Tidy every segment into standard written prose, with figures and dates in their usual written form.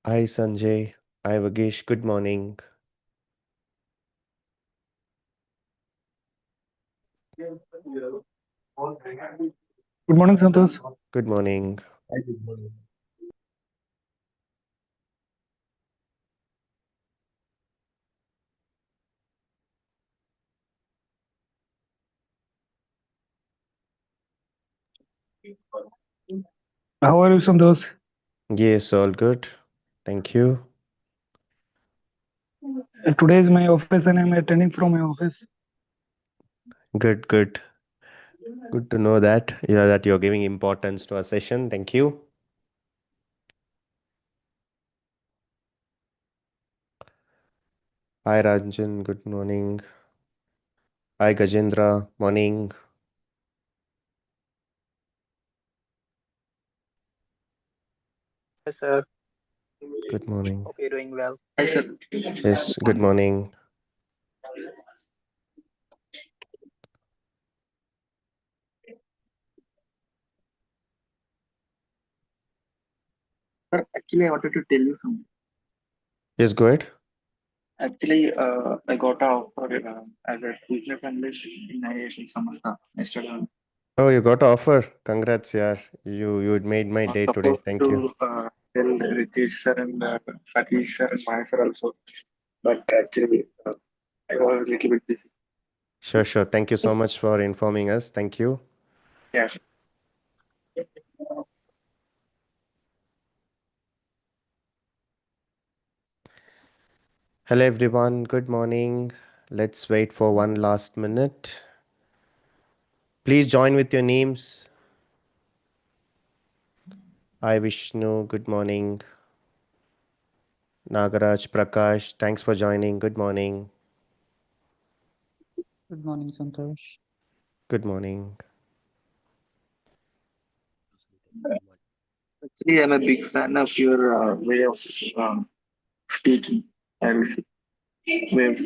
Hi Sanjay. Hi Vagesh. Good morning. Good morning, Santosh. Good morning. How are you, Santosh? Yes, all good. Thank you. Today is my office and I'm attending from my office. Good, good. Good to know that. Yeah, that you're giving importance to our session. Thank you. Hi Ranjan. Good morning. Hi Gajendra. Morning. Hi, sir. Good morning. Hope you're doing well. Hi, sir. Yes, good morning. Sir, actually, I wanted to tell you something. Yes, go ahead. Actually, I got an offer as a business analyst in IIT Samartha yesterday. Oh, you got an offer. Congrats, yeah. You made my I was day today. supposed Thank you. to tell Ritesh sir and Satish sir and Maya sir also, but actually, I was a little bit busy. Sure, sure. Thank you so much for informing us. Thank you. Yeah. Hello everyone. Good morning. Let's wait for one last minute. Please join with your names. Hi Vishnu, good morning. Nagaraj, Prakash, thanks for joining. Good morning. Good morning, Santosh. Good morning. Actually, I'm a big fan of your way of speaking and way of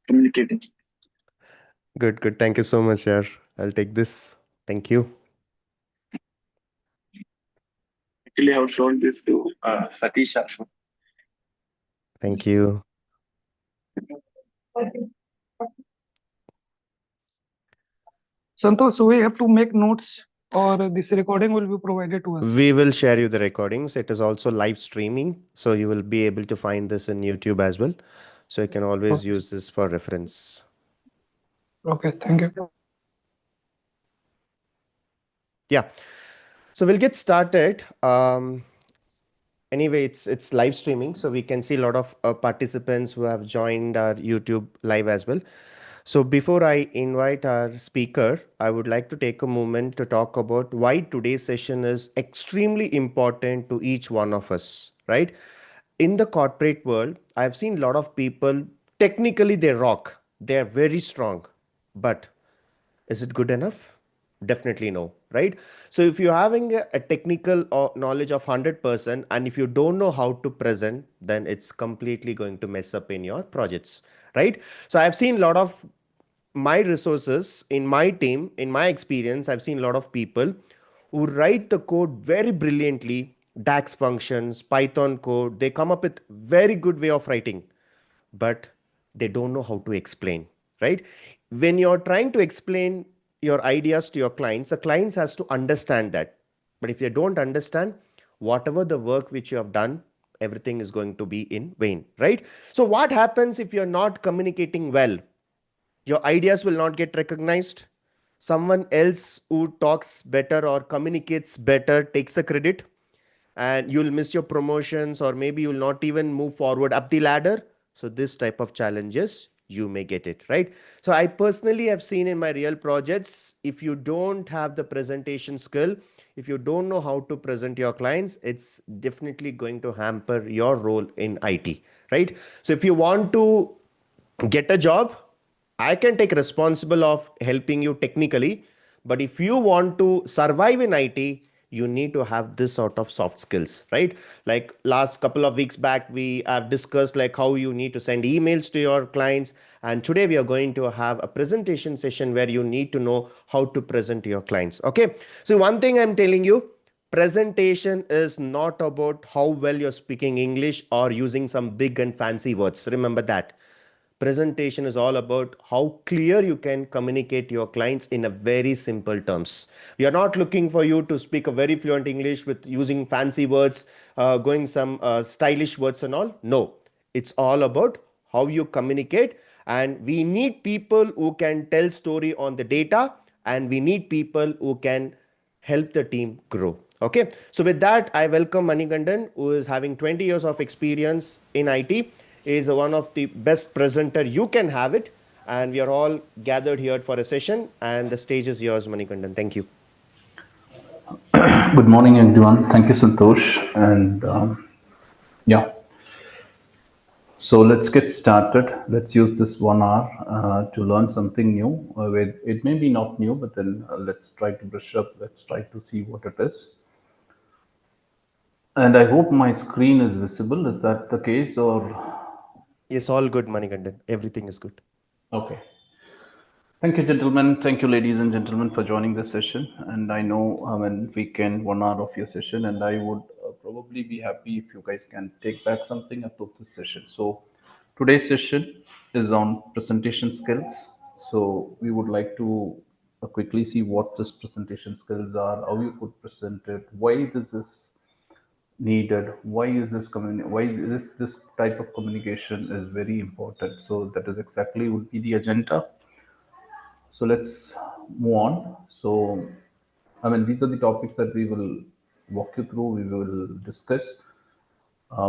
communicating. Good, good. Thank you so much, yaar. I'll take this. Thank you. Actually, I have shown this to Satish also. Thank you. Santosh, we have to make notes or this recording will be provided to us. We will share you the recordings. It is also live streaming, so you will be able to find this in YouTube as well. So you can always Okay, use this for reference. okay, thank you. Yeah. So we'll get started. Anyway, it's live streaming, so we can see a lot of participants who have joined our YouTube live as well. So before I invite our speaker, I would like to take a moment to talk about why today's session is extremely important to each one of us, right? In the corporate world, I've seen a lot of people, technically they rock, they're very strong, but is it good enough? Definitely no, right? So if you're having a technical knowledge of 100% and if you don't know how to present, then it's completely going to mess up in your projects, right? So I've seen a lot of my resources in my team, in my experience, I've seen a lot of people who write the code very brilliantly, DAX functions, Python code, they come up with very good way of writing, but they don't know how to explain, right? When you're trying to explain your ideas to your clients, the clients has to understand that. But if you don't understand, whatever the work which you have done, everything is going to be in vain, right? So what happens if you're not communicating well? Your ideas will not get recognized. Someone else who talks better or communicates better takes the credit, and you'll miss your promotions, or maybe you'll not even move forward up the ladder. So this type of challenges you may get it, right? So I personally have seen in my real projects, if you don't have the presentation skill, if you don't know how to present your clients, it's definitely going to hamper your role in IT, right? So if you want to get a job, I can take responsible of helping you technically, but if you want to survive in IT, you need to have this sort of soft skills, right? Like last couple of weeks back, we have discussed like how you need to send emails to your clients, and today we are going to have a presentation session where you need to know how to present to your clients. Okay, so one thing I'm telling you, presentation is not about how well you're speaking English or using some big and fancy words. Remember that. Presentation is all about how clear you can communicate your clients in a very simple terms. We are not looking for you to speak a very fluent English with using fancy words, going some stylish words and all. No, it's all about how you communicate, and we need people who can tell story on the data, and we need people who can help the team grow. Okay, so with that, I welcome Manikandan, who is having 20 years of experience in IT, is one of the best presenter you can have it. And we are all gathered here for a session, and the stage is yours, Manikandan. Thank you. Good morning, everyone. Thank you, Santosh. And yeah, so let's get started. Let's use this 1 hour to learn something new. It may be not new, but then let's try to brush up. Let's try to see what it is. And I hope my screen is visible. Is that the case, or? Yes, all good, Manikandan. Everything is good. Okay. Thank you, gentlemen. Thank you, ladies and gentlemen, for joining this session. And I know when we can 1 hour of your session, and I would probably be happy if you guys can take back something out of this session. So today's session is on presentation skills. So we would like to quickly see what this presentation skills are, how you could present it, why this is needed, why is why this type of communication is very important. So that is exactly would be the agenda. So let's move on. So, I mean, these are the topics that we will walk you through, we will discuss.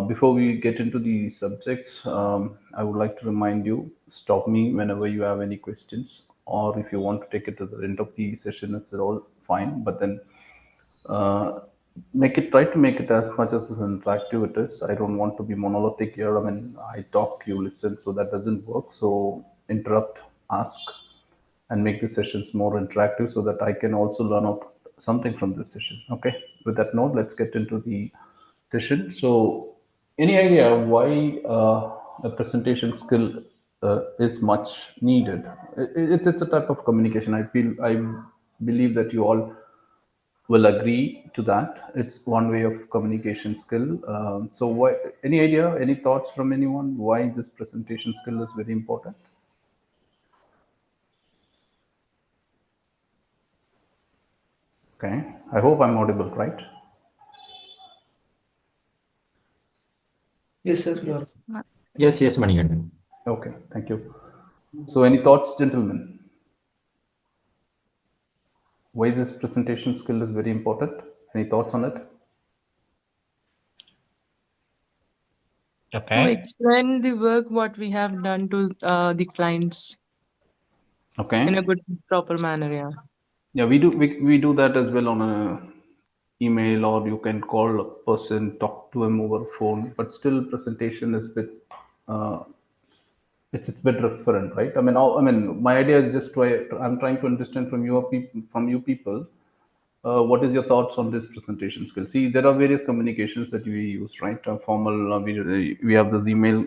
Before we get into the subjects, I would like to remind you, stop me whenever you have any questions, or if you want to take it to the end of the session, it's all fine. But then try to make it as much as interactive it is. I don't want to be monolithic here. I mean, I talk, you listen, so that doesn't work. So interrupt, ask, and make the sessions more interactive so that I can also learn out something from this session. Okay. With that note, let's get into the session. So, any idea why a presentation skill is much needed? It's a type of communication. I believe that you all will agree to that. It's one way of communication skill. So, why? Any idea? Any thoughts from anyone? Why this presentation skill is very important? Okay, I hope I'm audible, right? Yes, sir. You are. Yes, Manikandan. Okay, thank you. So, any thoughts, gentlemen? Why this presentation skill is very important? Any thoughts on it? To Okay. explain the work what we have done to the clients in Okay. a good, proper manner. Yeah. Yeah, we do that as well on a email, or you can call a person, talk to him over phone, but still presentation is bit uh, it's a bit different, right? I mean, my idea is just I'm trying to understand from you people, what is your thoughts on this presentation skill? See, there are various communications that we use, right? Formal, we have this email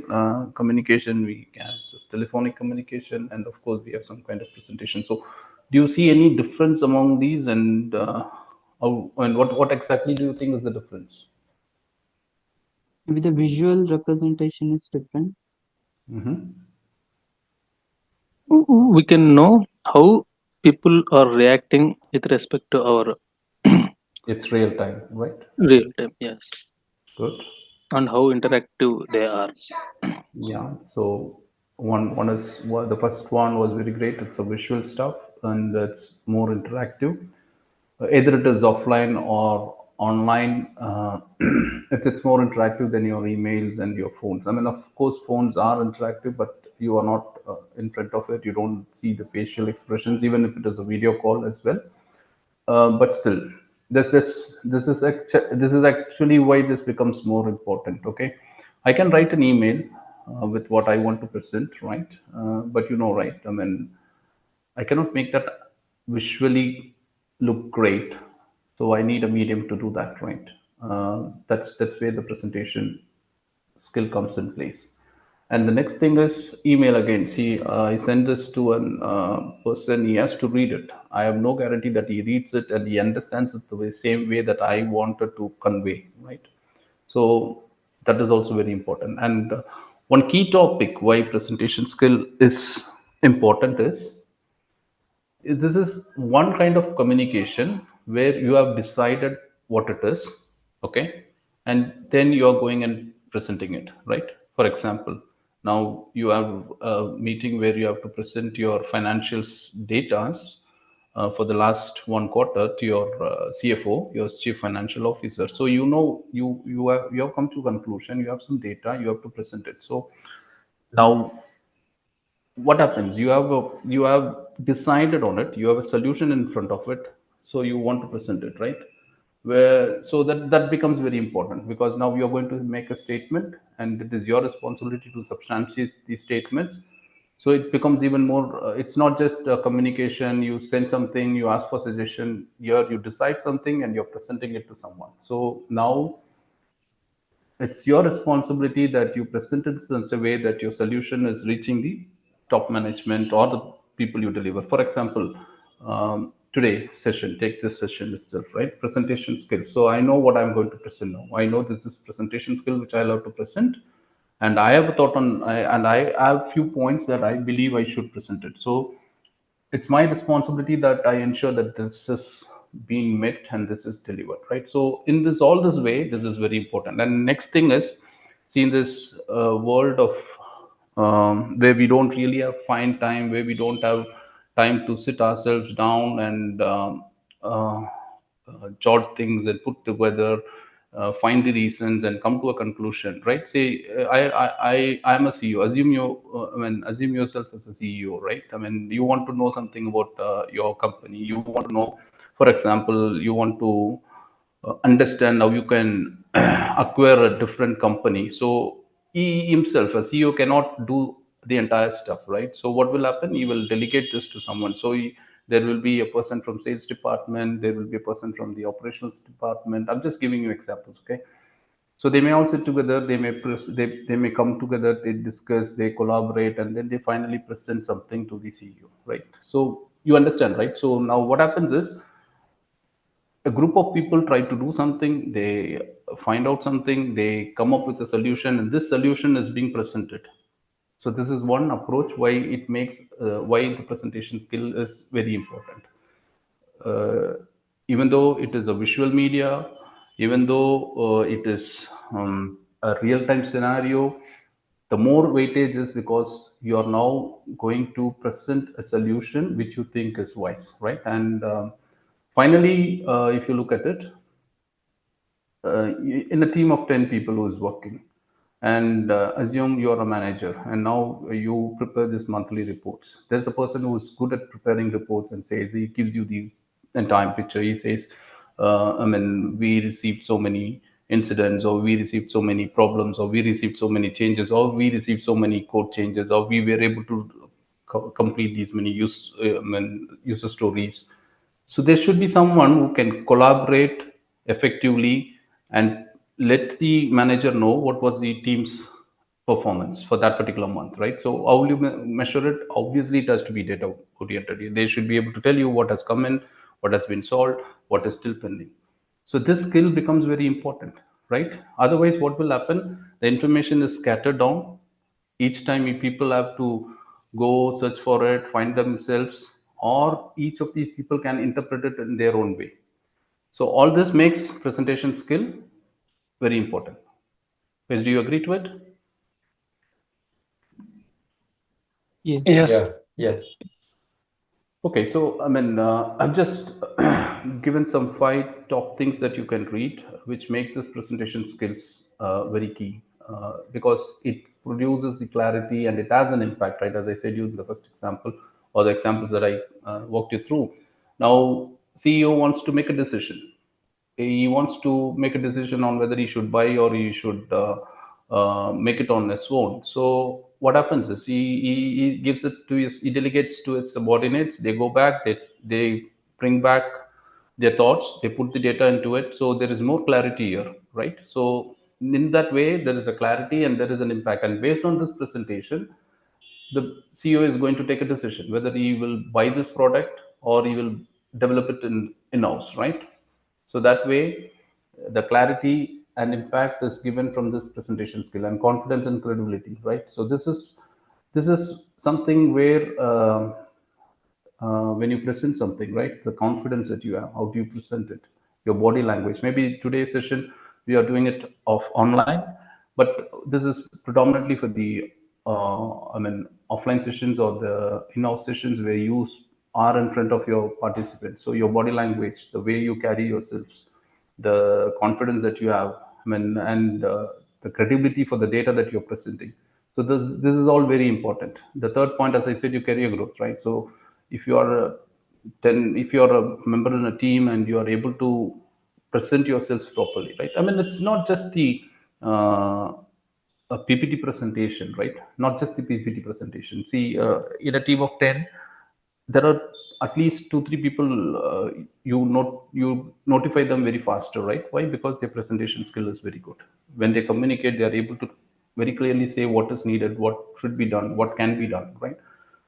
communication, we have this telephonic communication, and of course, we have some kind of presentation. So, do you see any difference among these, and what exactly do you think is the difference? Maybe the visual representation is different. We can know how people are reacting with respect to our It's real time, right? real time, yes, Good. and how interactive they are. Yeah. So the first one was very great. It's a visual stuff, and it's more interactive. Either it is offline or online. It's more interactive than your emails and your phones. I mean, of course, phones are interactive, but you are not in front of it. You don't see the facial expressions, even if it is a video call as well. But still, this is actually why this becomes more important. Okay, I can write an email with what I want to present, right? But right? I mean, I cannot make that visually look great, so I need a medium to do that, right? That's where the presentation skill comes in place. And the next thing is email again. See, I send this to a person, he has to read it. I have no guarantee that he reads it and he understands it the same way that I wanted to convey, right? So that is also very important. And one key topic why presentation skill is important is this is one kind of communication where you have decided what it is, okay, and then you are going and presenting it, right? For example, now you have a meeting where you have to present your financials data for the last one quarter to your CFO, your chief financial officer. So you know you have come to a conclusion, you have some data, you have to present it. So now what happens, you have decided on it, you have a solution in front of it, so you want to present it, right? Where so that becomes very important, because now you are going to make a statement and it is your responsibility to substantiate these statements. So it becomes even more, it's not just communication, you send something, you ask for suggestion, here you decide something and you're presenting it to someone. So now it's your responsibility that you present it in such a way that your solution is reaching the top management or the people you deliver. For example, today session, take this session itself, right? Presentation skills. So I know what I'm going to present now. I know this is presentation skill which I love to present, and I have a thought on, and I have few points that I believe I should present it. So it's my responsibility that I ensure that this is being met and this is delivered, right? So in this all this way, this is very important. And next thing is, see, in this world of where we don't really have find time, where we don't have time to sit ourselves down and jot things and put together, find the reasons and come to a conclusion, right? Say, I'm a CEO. Assume assume yourself as a CEO, right? I mean, you want to know something about your company. You want to know, for example, you want to understand how you can acquire a different company. So he himself, a CEO, cannot do the entire stuff, right? So what will happen? He will delegate this to someone. So there will be a person from sales department, there will be a person from the operations department. I'm just giving you examples, okay? So they may all sit together, they may come together, they discuss, they collaborate, and then they finally present something to the CEO, right? So you understand, right? So now what happens is, a group of people try to do something, they find out something, they come up with a solution, and this solution is being presented. So this is one approach why it makes why the presentation skill is very important. Even though it is a visual media, even though it is a real-time scenario, the more weightage is because you are now going to present a solution which you think is wise, right? And finally, if you look at it, in a team of 10 people who is working, and assume you're a manager and now you prepare this monthly reports. There's a person who is good at preparing reports and says, he gives you the entire picture. He says, we received so many incidents, or we received so many problems, or we received so many changes, or we received so many code changes, or we were able to complete these many user stories. So there should be someone who can collaborate effectively and let the manager know what was the team's performance for that particular month, right? So how will you measure it? Obviously, it has to be data oriented. They should be able to tell you what has come in, what has been solved, what is still pending. So this skill becomes very important, right? Otherwise, what will happen? The information is scattered down. Each time people have to go search for it, find themselves, or each of these people can interpret it in their own way. So all this makes presentation skill very important. Wes, do you agree to it? Yes. Yes. Yes. Okay, so I've just given some 5 top things that you can read, which makes this presentation skills very key, because it produces the clarity and it has an impact, right? As I said you in the first example, or the examples that I walked you through. Now, CEO wants to make a decision. He wants to make a decision on whether he should buy or he should make it on his own. So what happens is he gives it to he delegates to his subordinates. They go back, they bring back their thoughts, they put the data into it. So there is more clarity here, right? So in that way, there is a clarity and there is an impact. And based on this presentation, the CEO is going to take a decision whether he will buy this product or he will develop it in-house, right? So that way, the clarity and impact is given from this presentation skill, and confidence and credibility, right? So this is something where when you present something, right, the confidence that you have, how do you present it, your body language. Maybe today's session we are doing it off online, but this is predominantly for the offline sessions or the in-house sessions where you are in front of your participants. So your body language, the way you carry yourselves, the confidence that you have, and the credibility for the data that you're presenting. So this is all very important. The third point, as I said, your career growth, right? So if you are if you are a member in a team and you are able to present yourselves properly, right? It's not just the a PPT presentation, right? Not just the PPT presentation. See, in a team of 10, there are at least 2 3 people, you notify them very faster, right? Why? Because their presentation skill is very good. When they communicate, they are able to very clearly say what is needed, what should be done, what can be done, right?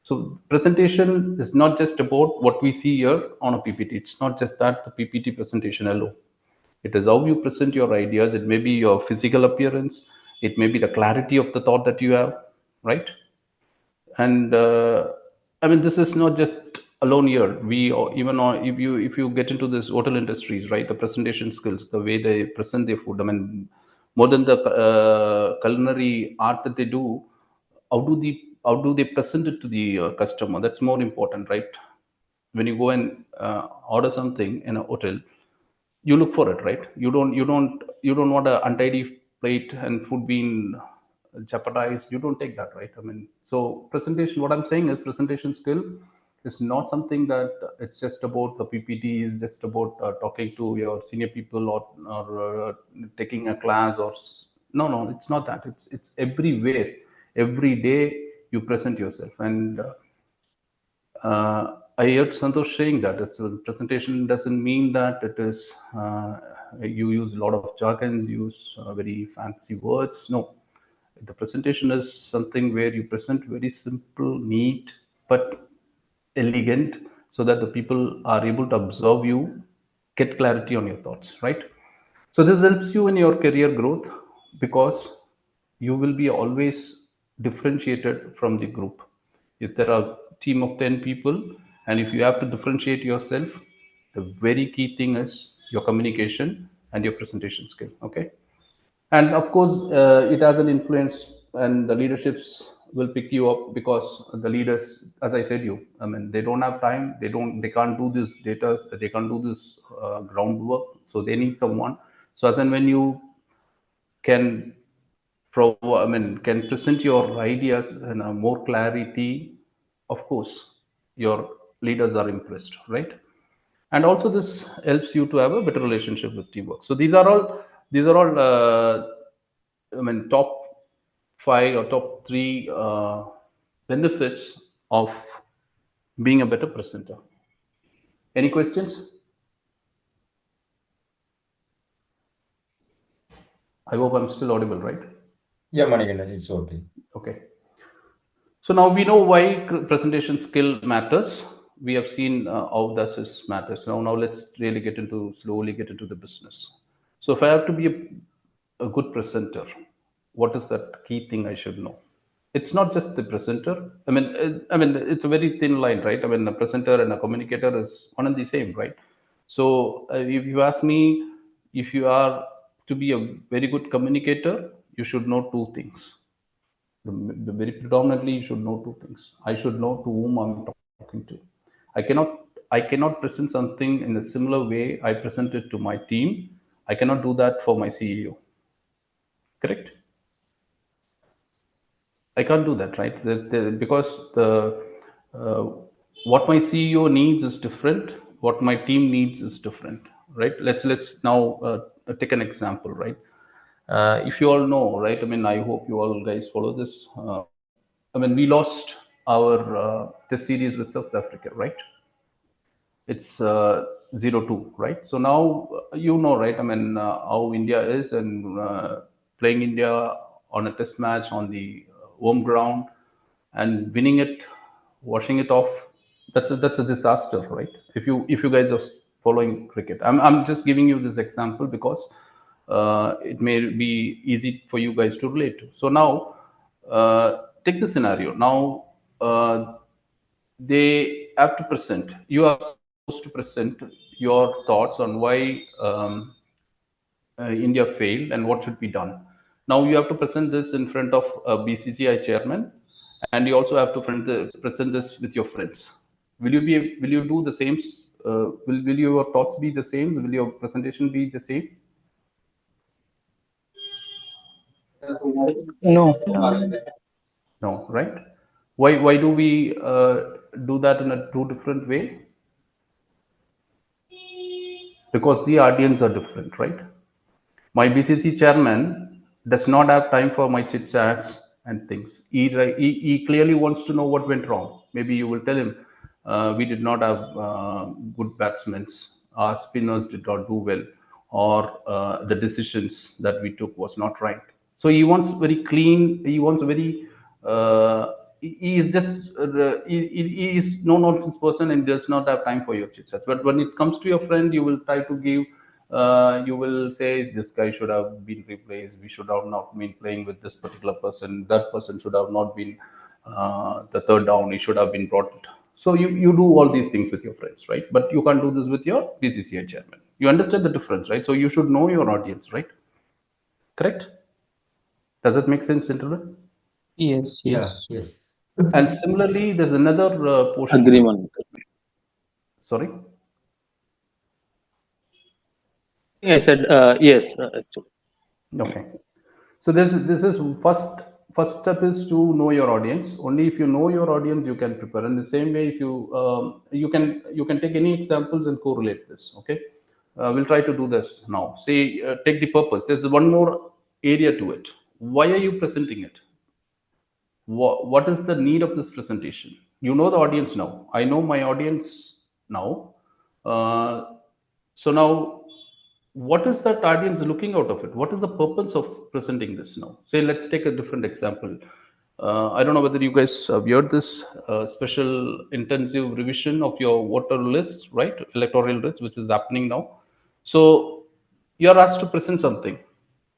So presentation is not just about what we see here on a PPT. It's not just that, the PPT presentation alone. It is how you present your ideas. It may be your physical appearance, it may be the clarity of the thought that you have, right? And this is not just alone here. We, or even on, if you get into this hotel industries, right, the presentation skills, the way they present their food, more than the culinary art that they do, how do they present it to the customer? That's more important, right? When you go and order something in a hotel, you look for it, right? You don't want an untidy plate and food being jeopardized. You don't take that, right? So presentation, what I'm saying is presentation skill is not something that it's just about the PPT, is just about talking to your senior people, or taking a class, or no, it's not that. It's everywhere. Every day you present yourself. And I heard Santosh saying that it's a presentation doesn't mean that it is you use a lot of jargons, use very fancy words. No, the presentation is something where you present very simple, neat, but elegant, so that the people are able to observe you, get clarity on your thoughts, right? So this helps you in your career growth, because you will be always differentiated from the group. If there are a team of 10 people, and if you have to differentiate yourself, the very key thing is your communication and your presentation skill. Okay. And of course, it has an influence, and the leaderships will pick you up, because the leaders, as I said, they don't have time, they can't do this data, they can't do this groundwork, so they need someone. So as and when you can can present your ideas in a more clarity, of course your leaders are impressed, right? And also this helps you to have a better relationship with teamwork. So these are all top 5 or top 3 benefits of being a better presenter. Any questions? I hope I'm still audible, right? Yeah, Manikandan, it's okay. Okay. So now we know why presentation skill matters. We have seen how does this matters. Now let's really slowly get into the business. So if I have to be a good presenter, what is that key thing I should know? It's not just the presenter. It's a very thin line, right? A presenter and a communicator is one and the same, right? So if you ask me, if you are to be a very good communicator, you should know 2 things. The very predominantly, you should know 2 things. I should know to whom I'm talking to. I cannot present something in a similar way I present it to my team. I cannot do that for my CEO. Correct? I can't do that, right? Because what my CEO needs is different. What my team needs is different, right? Let's now take an example, right? If you all know, right? I hope you all guys follow this. We lost our test series with South Africa, right? It's 0-2, right? So now right? How India is, and playing India on a test match on the home ground and winning it, washing it off. That's a disaster, right? If you guys are following cricket, I'm just giving you this example because it may be easy for you guys to relate to. So now, take the scenario. Now, they have to present. You are supposed to present your thoughts on why India failed and what should be done. Now you have to present this in front of a BCCI chairman, and you also have to present this with your friends. Will you do the same? Will your thoughts be the same? Will your presentation be the same? No. No, right? Why do we do that in a two different way? Because the audience are different, right? My BCC chairman does not have time for my chit chats and things. He clearly wants to know what went wrong. Maybe you will tell him, we did not have good batsmen, our spinners did not do well, or the decisions that we took was not right. So he wants very clean. He wants very. He is just he is no nonsense person and does not have time for your chit chats. But when it comes to your friend, you will try to give. You will say this guy should have been replaced. We should have not been playing with this particular person. That person should have not been the third down. He should have been brought. So you do all these things with your friends, right? But you can't do this with your BCCI chairman. You understand the difference, right? So you should know your audience, right? Correct? Does it make sense, gentlemen? Yes, Yeah, yes. yes. And similarly, there's another portion. Agreement. Sorry. I said yes. Actually. Okay. So this is first step is to know your audience. Only if you know your audience, you can prepare. In the same way, if you can take any examples and correlate this. Okay. We'll try to do this now. Say, take the purpose. There's one more area to it. Why are you presenting it? What is the need of this presentation? You know the audience now. I know my audience now. So now, what is that audience looking out of it? What is the purpose of presenting this now? Say, let's take a different example. I don't know whether you guys have heard this special intensive revision of your voter list, right? Electoral list, which is happening now. So you are asked to present something.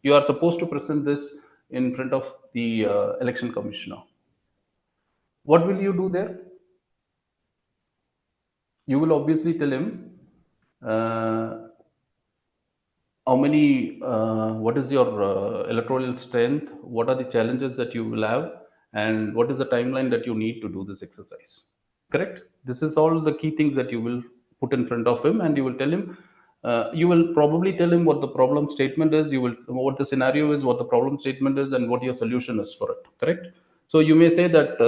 You are supposed to present this in front of the election commissioner. What will you do there? You will obviously tell him how many, what is your electoral strength, what are the challenges that you will have, and what is the timeline that you need to do this exercise. Correct? This is all the key things that you will put in front of him, and you will tell him. You will probably tell him what the problem statement is. You will what the scenario is, what the problem statement is, and what your solution is for it. Correct? So you may say that.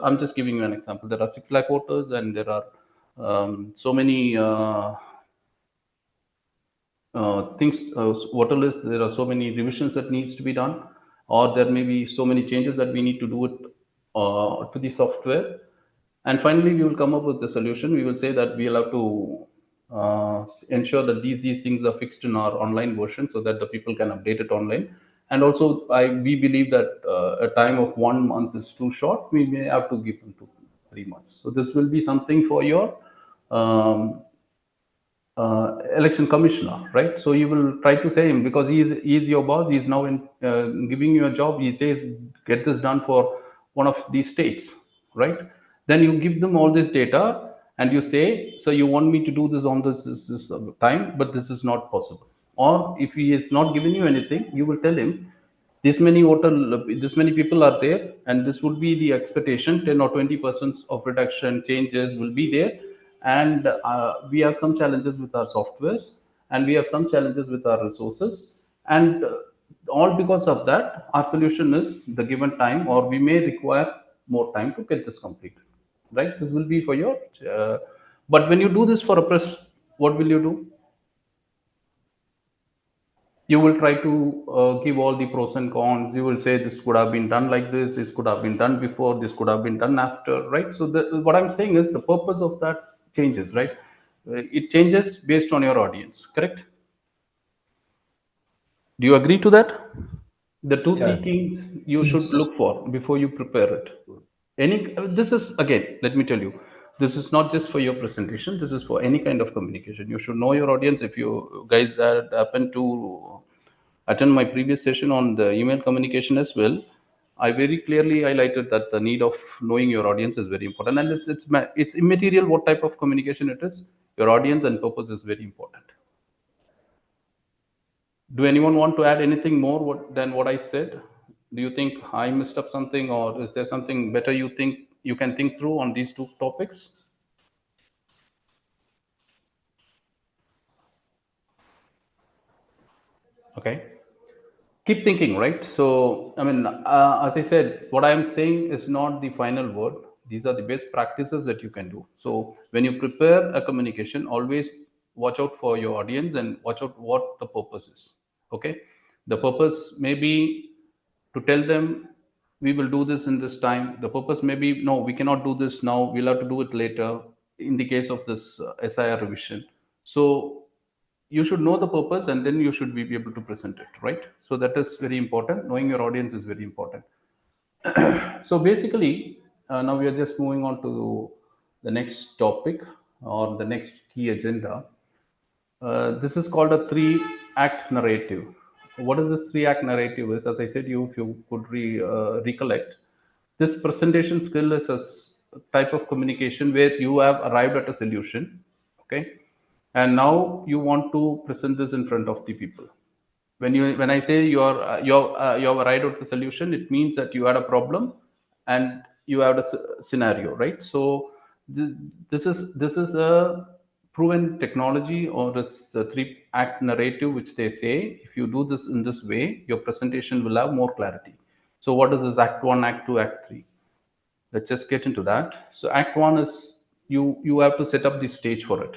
I'm just giving you an example. There are 6 lakh voters, and there are so many. Things water list, there are so many revisions that needs to be done, or there may be so many changes that we need to do it to the software, and finally we will come up with the solution. We will say that we'll have to ensure that these things are fixed in our online version so that the people can update it online. And also we believe that a time of 1 month is too short. We may have to give them 2-3 months. So this will be something for your election commissioner, right? So you will try to say him, because he is your boss. He is now in giving you a job. He says, get this done for one of these states, right? Then you give them all this data and you say, so you want me to do this on this time, but this is not possible. Or if he is not giving you anything, you will tell him, this many people are there, and this would be the expectation. 10 or 20% of reduction changes will be there, and we have some challenges with our softwares, and we have some challenges with our resources, and all because of that, our solution is the given time, or we may require more time to get this completed. Right? This will be for your. But when you do this for a press, what will you do? You will try to give all the pros and cons. You will say this could have been done like this could have been done before, this could have been done after, right? So what I'm saying is the purpose of that changes, right? It changes based on your audience, correct? Do you agree to that? The two Yeah. three things you should Yes. look for before you prepare it. This is, again, let me tell you, this is not just for your presentation, this is for any kind of communication. You should know your audience. If you guys had happened to attend my previous session on the email communication as well, I very clearly highlighted that the need of knowing your audience is very important, and it's immaterial what type of communication it is. Your audience and purpose is very important. Do anyone want to add anything more than what I said? Do you think I missed up something, or is there something better you think you can think through on these two topics? Okay. Keep thinking, right? So, I mean, as I said, what I am saying is not the final word. These are the best practices that you can do. So, when you prepare a communication, always watch out for your audience and watch out what the purpose is. Okay. The purpose may be to tell them we will do this in this time. The purpose may be no, we cannot do this now, we'll have to do it later in the case of this SIR revision. So you should know the purpose, and then you should be able to present it, right? So that is very important. Knowing your audience is very important. So basically, now we are just moving on to the next topic or the next key agenda. This is called a three-act narrative. What is this three-act narrative? Is, as I said, if you could recollect, this presentation skill is a type of communication where you have arrived at a solution, okay, and now you want to present this in front of the people. When I say you have arrived at the solution, it means that you had a problem and you have a scenario, right? So this is a proven technology, or it's the three act narrative, which they say if you do this in this way, your presentation will have more clarity. So what is this act 1, act 2, act 3? Let's just get into that. So act 1 is you have to set up the stage for it.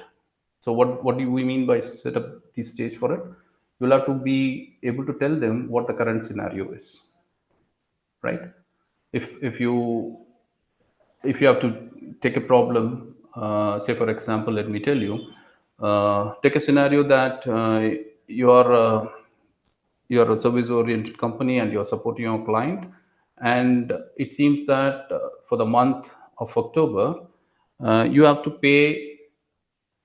So what do we mean by set up the stage for it? You'll have to be able to tell them what the current scenario is, right? If you have to take a problem, say for example, let me tell you, take a scenario that you're a service oriented company and you're supporting your client, and it seems that for the month of October, you have to pay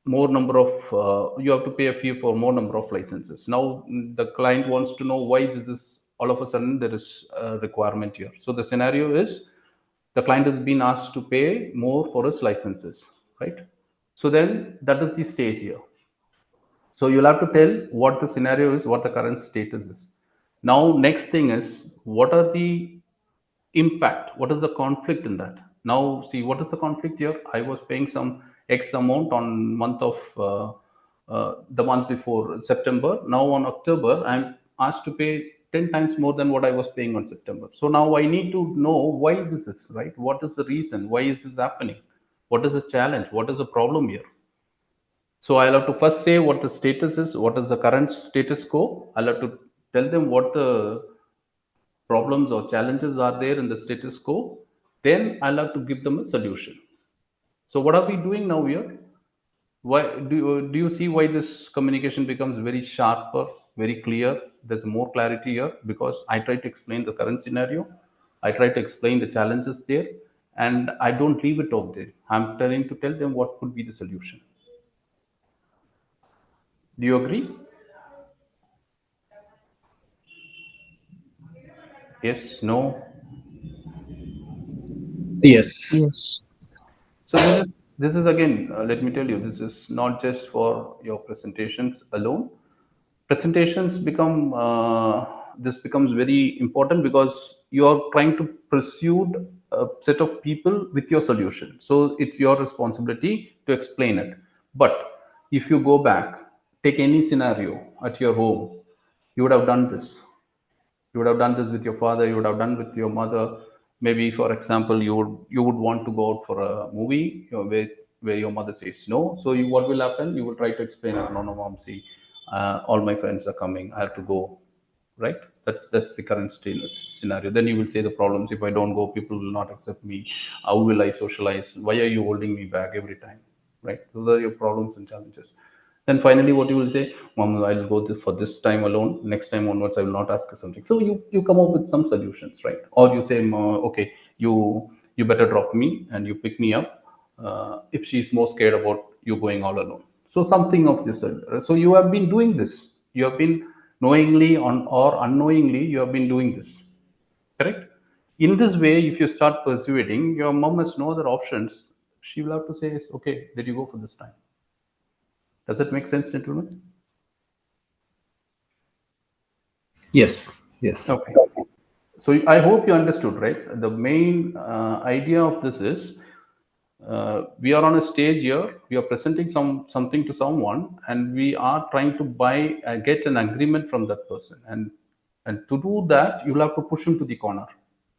more number of you have to pay a fee for more number of licenses. Now the client wants to know why this is all of a sudden there is a requirement here. So the scenario is the client has been asked to pay more for his licenses, right? So then that is the stage here. So you'll have to tell what the scenario is, what the current status is. Now next thing is, what are the impact, what is the conflict in that? Now see, what is the conflict here? I was paying some x amount on month of the month before September. Now on October I'm asked to pay 10 times more than what I was paying on September. So now I need to know why this is, right? What is the reason? Why is this happening? What is the challenge? What is the problem here? So I'll have to first say what the status is, what is the current status quo. I'll have to tell them what the problems or challenges are there in the status quo. Then I'll have to give them a solution. So what are we doing now here? Why do you see why this communication becomes very sharper, very clear? There's more clarity here because I try to explain the current scenario. I try to explain the challenges there, and I don't leave it out there. I'm trying to tell them what could be the solution. Do you agree? Yes, no? Yes. Yes. So this is again, let me tell you, this is not just for your presentations alone. Presentations become this becomes very important because you are trying to pursue a set of people with your solution. So it's your responsibility to explain it. But if you go back, take any scenario at your home, you would have done this. You would have done this with your father. You would have done with your mother. Maybe, for example, you would want to go out for a movie, where your mother says no. So what will happen? You will try to explain, no, no, mom, see, all my friends are coming. I have to go, right? That's the current scenario. Then you will say the problems. If I don't go, people will not accept me. How will I socialize? Why are you holding me back every time? Right? Those are your problems and challenges. Then finally, what you will say, Mom, I'll go for this time alone. Next time onwards, I will not ask you something. So you come up with some solutions, right? Or you say, okay, you better drop me and you pick me up if she's more scared about you going all alone. So something of this. So you have been doing this. You have been knowingly or unknowingly, you have been doing this, correct? In this way, if you start persuading, your mom has no other options. She will have to say, okay, let you go for this time. Does that make sense, gentlemen? Yes, yes. Okay. So I hope you understood, right? The main idea of this is we are on a stage here. We are presenting something to someone, and we are trying to get an agreement from that person. And to do that, you'll have to push him to the corner.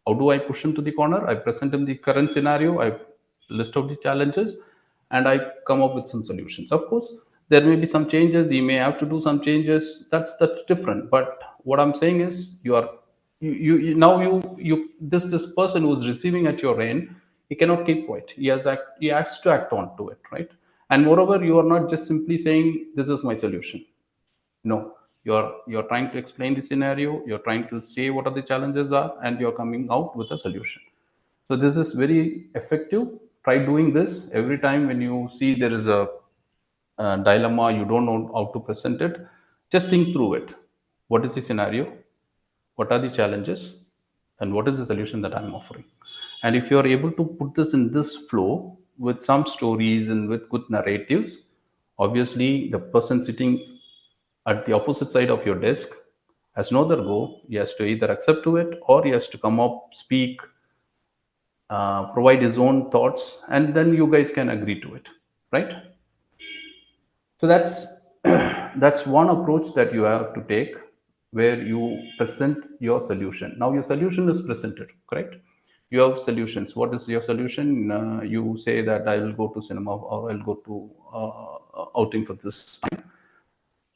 How do I push him to the corner? I present him the current scenario. I list out the challenges, and I come up with some solutions. Of course, there may be some changes. He may have to do some changes. That's different. But what I'm saying is, now you this person who's receiving at your end, he cannot keep quiet. He has to act on to it, right? And moreover, you are not just simply saying this is my solution. No, you're trying to explain the scenario, you're trying to say what are the challenges are, and you're coming out with a solution. So this is very effective. Try doing this every time when you see there is a dilemma, you don't know how to present it. Just think through it. What is the scenario? What are the challenges? And what is the solution that I'm offering? And if you're able to put this in this flow with some stories and with good narratives, obviously the person sitting at the opposite side of your desk has no other go. He has to either accept to it, or he has to come up, speak, provide his own thoughts, and then you guys can agree to it, right? So that's that's one approach that you have to take, where you present your solution. Now your solution is presented, correct? You have solutions. What is your solution? You say that I will go to cinema, or I'll go to outing for this time.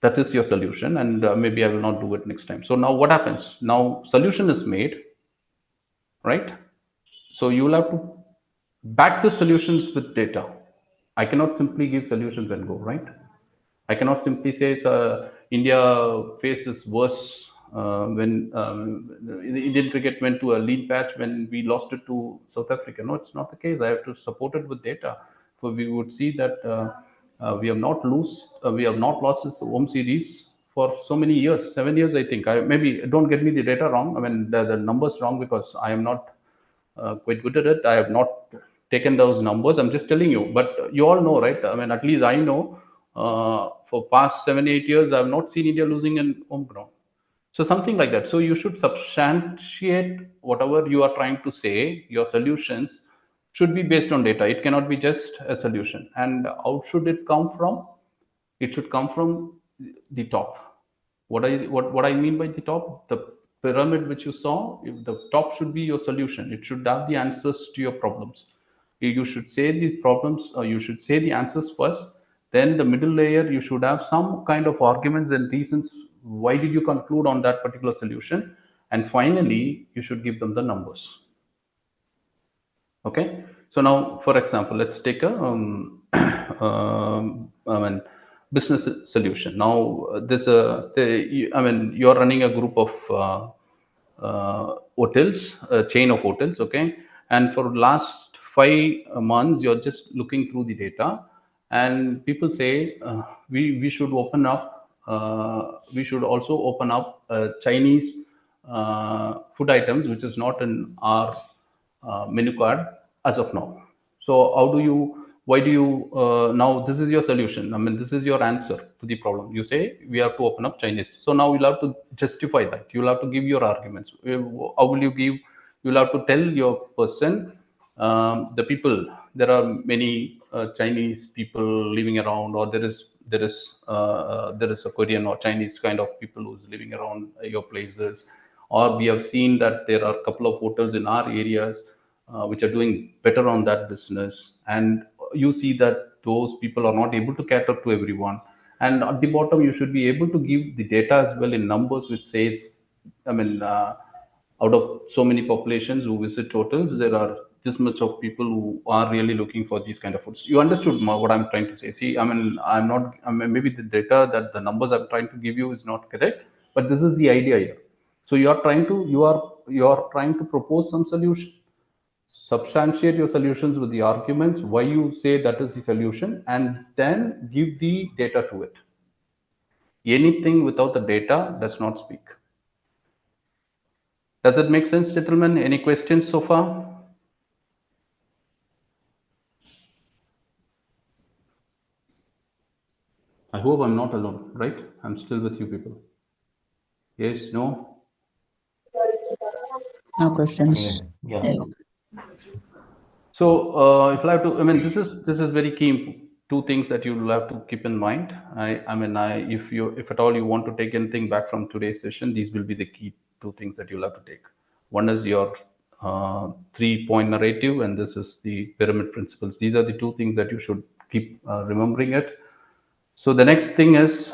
That is your solution, and maybe I will not do it next time. So now what happens? Now solution is made, right? So you will have to back the solutions with data. I cannot simply give solutions and go, right? I cannot simply say India faces worse when the Indian cricket went to a lean patch when we lost it to South Africa. No, it's not the case. I have to support it with data. So we would see that we have not lost this home series for so many years, 7 years, I think. Maybe don't get me the data wrong. I mean the numbers wrong, because I am not quite good at it. I have not taken those numbers. I'm just telling you, but you all know, right? I mean, at least I know. For past 7-8 years, I have not seen India losing in home ground. So something like that. So you should substantiate whatever you are trying to say. Your solutions should be based on data. It cannot be just a solution. And how should it come from? It should come from the top. What I mean by the top, the pyramid which you saw, if the top should be your solution. It should have the answers to your problems. You should say the problems, or you should say the answers first. Then the middle layer, you should have some kind of arguments and reasons. Why did you conclude on that particular solution? And finally, you should give them the numbers. Okay. So now, for example, let's take a business solution. Now, you're running a group of hotels, a chain of hotels. Okay. And for last 5 months, you're just looking through the data, and people say we should open up. We should also open up Chinese food items, which is not in our menu card as of now. So why do you now this is your solution. I mean, this is your answer to the problem. You say we have to open up Chinese. So now you'll have to justify that. You'll have to give your arguments. How will you give? You'll have to tell your person, the people. There are many Chinese people living around, or there is a Korean or Chinese kind of people who's living around your places. Or we have seen that there are a couple of hotels in our areas which are doing better on that business, and you see that those people are not able to cater to everyone. And at the bottom, you should be able to give the data as well in numbers, which says, I mean, out of so many populations who visit hotels, there are this much of people who are really looking for these kind of foods. You understood what I'm trying to say. See, I mean, maybe the data that the numbers I'm trying to give you is not correct, but this is the idea here. So you are trying to propose some solution, substantiate your solutions with the arguments, why you say that is the solution, and then give the data to it. Anything without the data does not speak. Does it make sense, gentlemen? Any questions so far? I hope I'm not alone, right? I'm still with you people. Yes, no? No questions. Yeah. So if I have to, I mean, this is very key. Two things that you'll have to keep in mind. If at all you want to take anything back from today's session, these will be the key two things that you'll have to take. One is your 3-point narrative, and this is the pyramid principles. These are the two things that you should keep remembering it. So the next thing is,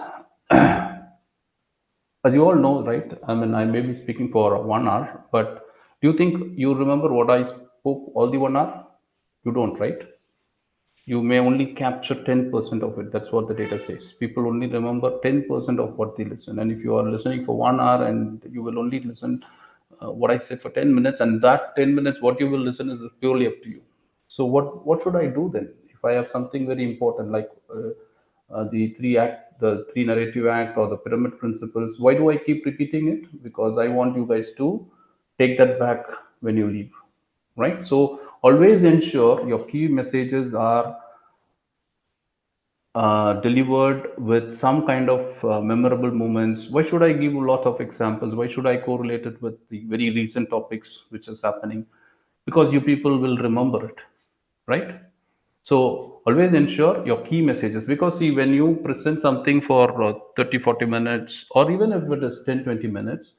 as you all know, right? I mean, I may be speaking for 1 hour, but do you think you remember what I spoke all the 1 hour? You don't, right? You may only capture 10% of it. That's what the data says. People only remember 10% of what they listen. And if you are listening for 1 hour and you will only listen what I said for 10 minutes, and that 10 minutes, what you will listen is purely up to you. So what should I do then? If I have something very important like the three narrative act or the pyramid principles, why do I keep repeating it? Because I want you guys to take that back when you leave, right? So always ensure your key messages are delivered with some kind of memorable moments. Why should I give a lot of examples? Why should I correlate it with the very recent topics which is happening? Because you people will remember it, right? So always ensure your key messages, because see, when you present something for 30-40 minutes, or even if it is 10-20 minutes,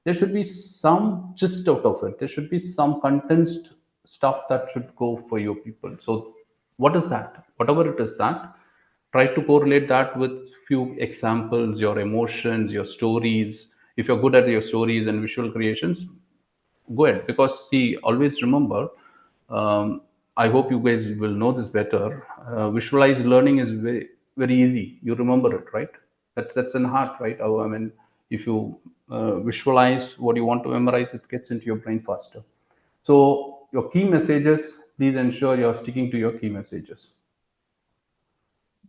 there should be some gist out of it. There should be some condensed stuff that should go for your people. So what is that? Whatever it is, that try to correlate that with few examples, your emotions, your stories. If you're good at your stories and visual creations, go ahead. Because see, always remember, I hope you guys will know this better. Visualized learning is very, very easy. You remember it, right? That's in heart, right? I mean, if you visualize what you want to memorize, it gets into your brain faster. So your key messages, please ensure you're sticking to your key messages.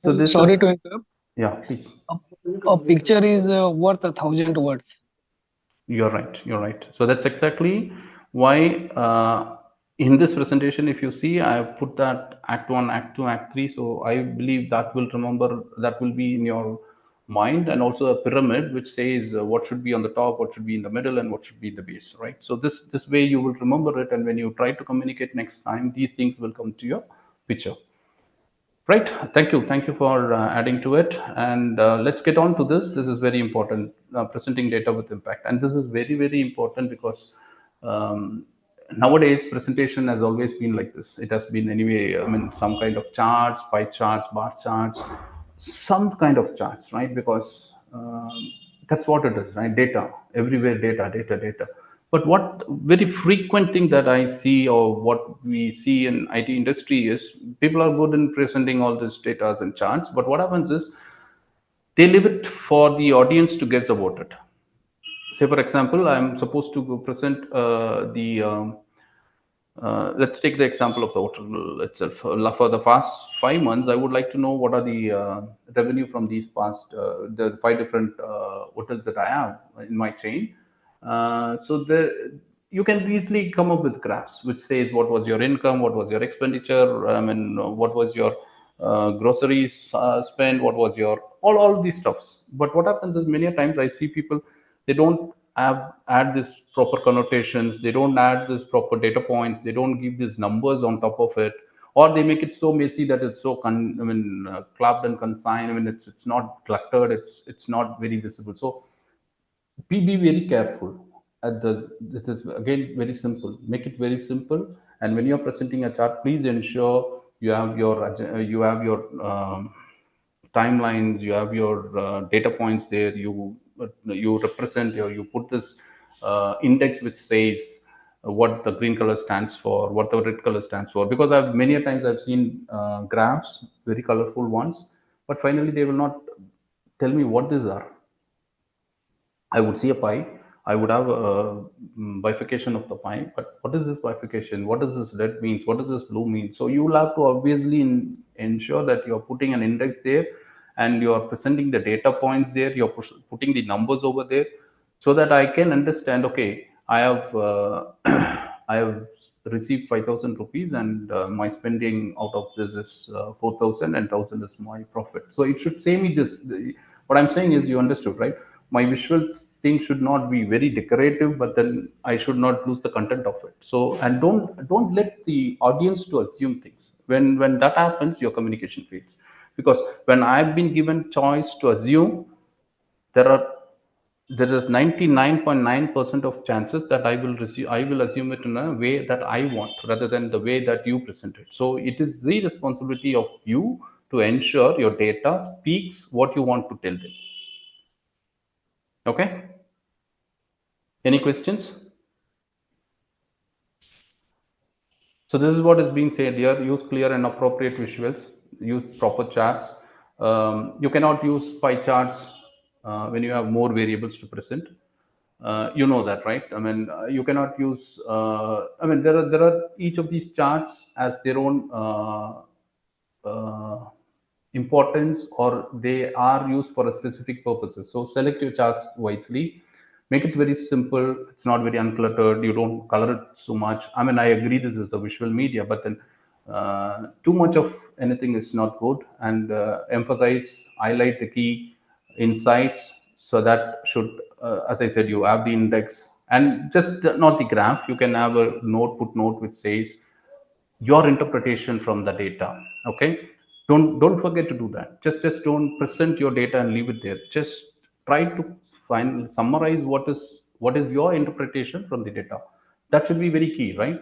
So this Sorry is, to interrupt. yeah, please. A picture is worth 1,000 words. You're right. So that's exactly why in this presentation, if you see, I have put that Act 1, Act 2, Act 3. So I believe that will be in your mind, and also a pyramid which says what should be on the top, what should be in the middle, and what should be in the base, right? So this way you will remember it, and when you try to communicate next time, these things will come to your picture. Right. Thank you for adding to it. And let's get on to this. This is very important, presenting data with impact. And this is very, very important because nowadays presentation has always been like this. It has been anyway, I mean, some kind of charts, pie charts, bar charts, some kind of charts, right? Because that's what it is, right? Data, everywhere, data. But what very frequent thing that I see, or what we see in IT industry, is people are good in presenting all this data and charts, but what happens is they leave it for the audience to guess about it. Say, for example, I'm supposed to present let's take the example of the hotel itself. For the past 5 months, I would like to know what are the revenue from these past the 5 different hotels that I have in my chain. So you can easily come up with graphs which says what was your income, what was your expenditure, I mean, what was your groceries spend, what was your all these stuffs. But what happens is many times I see people, they don't add this proper connotations, they don't add this proper data points, they don't give these numbers on top of it, or they make it so messy that it's so clapped and consigned. I mean, it's not cluttered, it's not very visible. So be very careful. This is again very simple. Make it very simple. And when you're presenting a chart, please ensure you have your timelines, you have your data points there. You represent, or you put this index which says what the green color stands for, what the red color stands for, because many a times I've seen graphs, very colorful ones, but finally they will not tell me what these are. I would see a pie, I would have a bifurcation of the pie, but what is this bifurcation? What does this red means? What does this blue mean? So you will have to obviously ensure that you're putting an index there and you're presenting the data points there, you're putting the numbers over there, so that I can understand, okay, I have I have received 5,000 rupees and my spending out of this is 4,000 and 1,000 is my profit. So it should say me this. What I'm saying is, you understood, right? My visual thing should not be very decorative, but then I should not lose the content of it. So, and don't let the audience to assume things. When that happens, your communication fails. Because when I've been given choice to assume, there is 99.9% of chances that I will assume it in a way that I want rather than the way that you present it. So it is the responsibility of you to ensure your data speaks what you want to tell them. Okay, any questions? So this is what is being said here: use clear and appropriate visuals, use proper charts. You cannot use pie charts when you have more variables to present. You know that, right? I mean, you cannot use. I mean, there are each of these charts has their own importance, or they are used for a specific purposes. So select your charts wisely. Make it very simple. It's not very uncluttered. You don't color it so much. I mean, I agree this is a visual media, but then too much of anything is not good. And emphasize, highlight the key insights. So that should, as I said, you have the index and just not the graph. You can have a footnote which says your interpretation from the data. Okay, don't forget to do that. Just don't present your data and leave it there. Just try to summarize what is your interpretation from the data. That should be very key, right?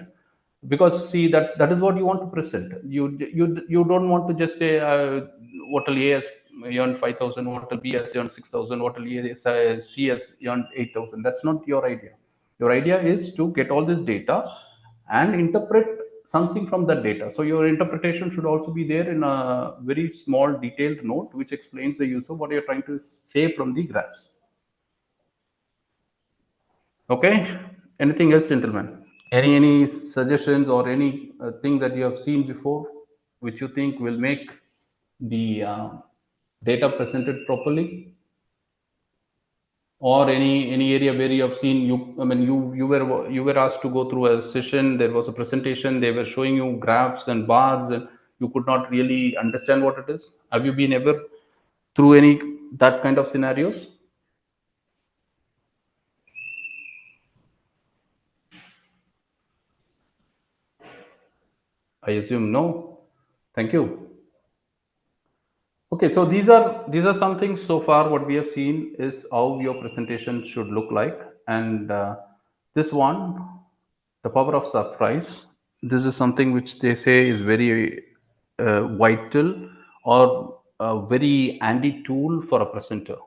Because see, that is what you want to present. You don't want to just say what will A has earned 5,000, what will B has earned 6,000, what will C has earned 8,000. That's not your idea. Your idea is to get all this data and interpret something from that data. So your interpretation should also be there in a very small detailed note which explains the user what you're trying to say from the graphs. Okay, anything else, gentlemen? Any suggestions or any thing that you have seen before which you think will make the data presented properly? Or any area where you have seen, you were asked to go through a session, there was a presentation, they were showing you graphs and bars and you could not really understand what it is? Have you been ever through any that kind of scenarios? I assume no. Thank you. Okay, so these are some things so far. What we have seen is how your presentation should look like, and this one, the power of surprise. This is something which they say is very vital or a very handy tool for a presenter.